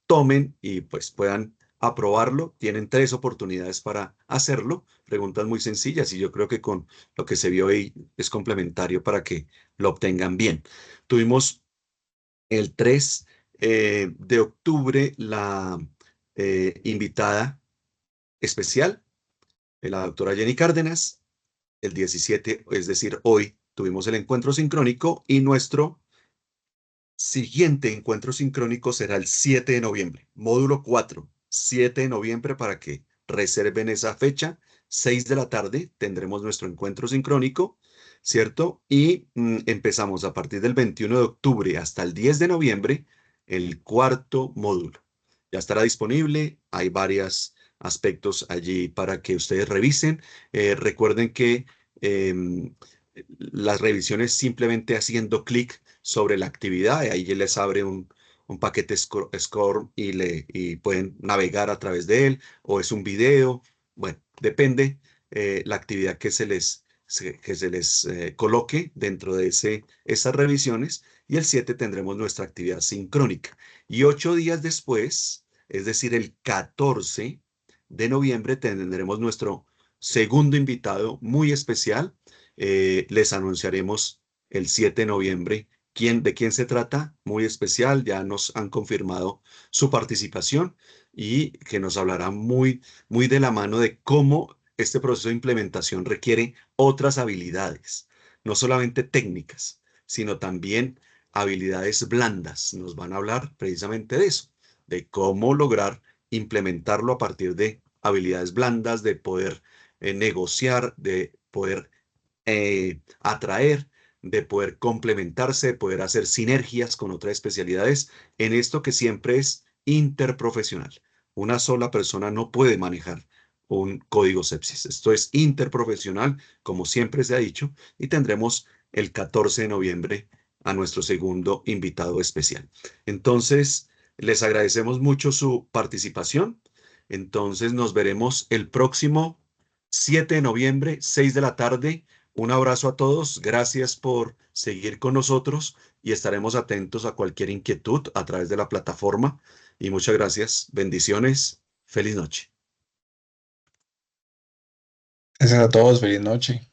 tomen y pues puedan aprobarlo. Tienen 3 oportunidades para hacerlo, preguntas muy sencillas y yo creo que con lo que se vio hoy es complementario para que lo obtengan bien. Tuvimos el 3 de octubre la invitada especial, la doctora Jenny Cárdenas. El 17, es decir, hoy tuvimos el encuentro sincrónico y nuestro siguiente encuentro sincrónico será el 7 de noviembre, módulo 4, 7 de noviembre para que reserven esa fecha. 6 de la tarde tendremos nuestro encuentro sincrónico, ¿cierto? Y empezamos a partir del 21 de octubre hasta el 10 de noviembre el cuarto módulo. Ya estará disponible, hay varios aspectos allí para que ustedes revisen. Recuerden que em, las revisiones simplemente haciendo clic sobre la actividad, y ahí ya les abre un paquete Score y pueden navegar a través de él, o es un video, bueno, depende la actividad que se les coloque dentro de esas revisiones, y el 7 tendremos nuestra actividad sincrónica. Y 8 días después, es decir, el 14 de noviembre, tendremos nuestro segundo invitado muy especial. Les anunciaremos el 7 de noviembre de quién se trata, muy especial. Ya nos han confirmado su participación y que nos hablará muy de la mano de cómo este proceso de implementación requiere otras habilidades, no solamente técnicas, sino también habilidades blandas. Nos van a hablar precisamente de eso, de cómo lograr implementarlo a partir de habilidades blandas, de poder negociar, de poder atraer, de poder complementarse, de poder hacer sinergias con otras especialidades en esto que siempre es interprofesional. Una sola persona no puede manejar un código sepsis. Esto es interprofesional, como siempre se ha dicho, y tendremos el 14 de noviembre a nuestro segundo invitado especial. Entonces, les agradecemos mucho su participación. Entonces, nos veremos el próximo 7 de noviembre, 6 de la tarde. Un abrazo a todos, gracias por seguir con nosotros y estaremos atentos a cualquier inquietud a través de la plataforma. Y muchas gracias, bendiciones, feliz noche. Gracias a todos, feliz noche.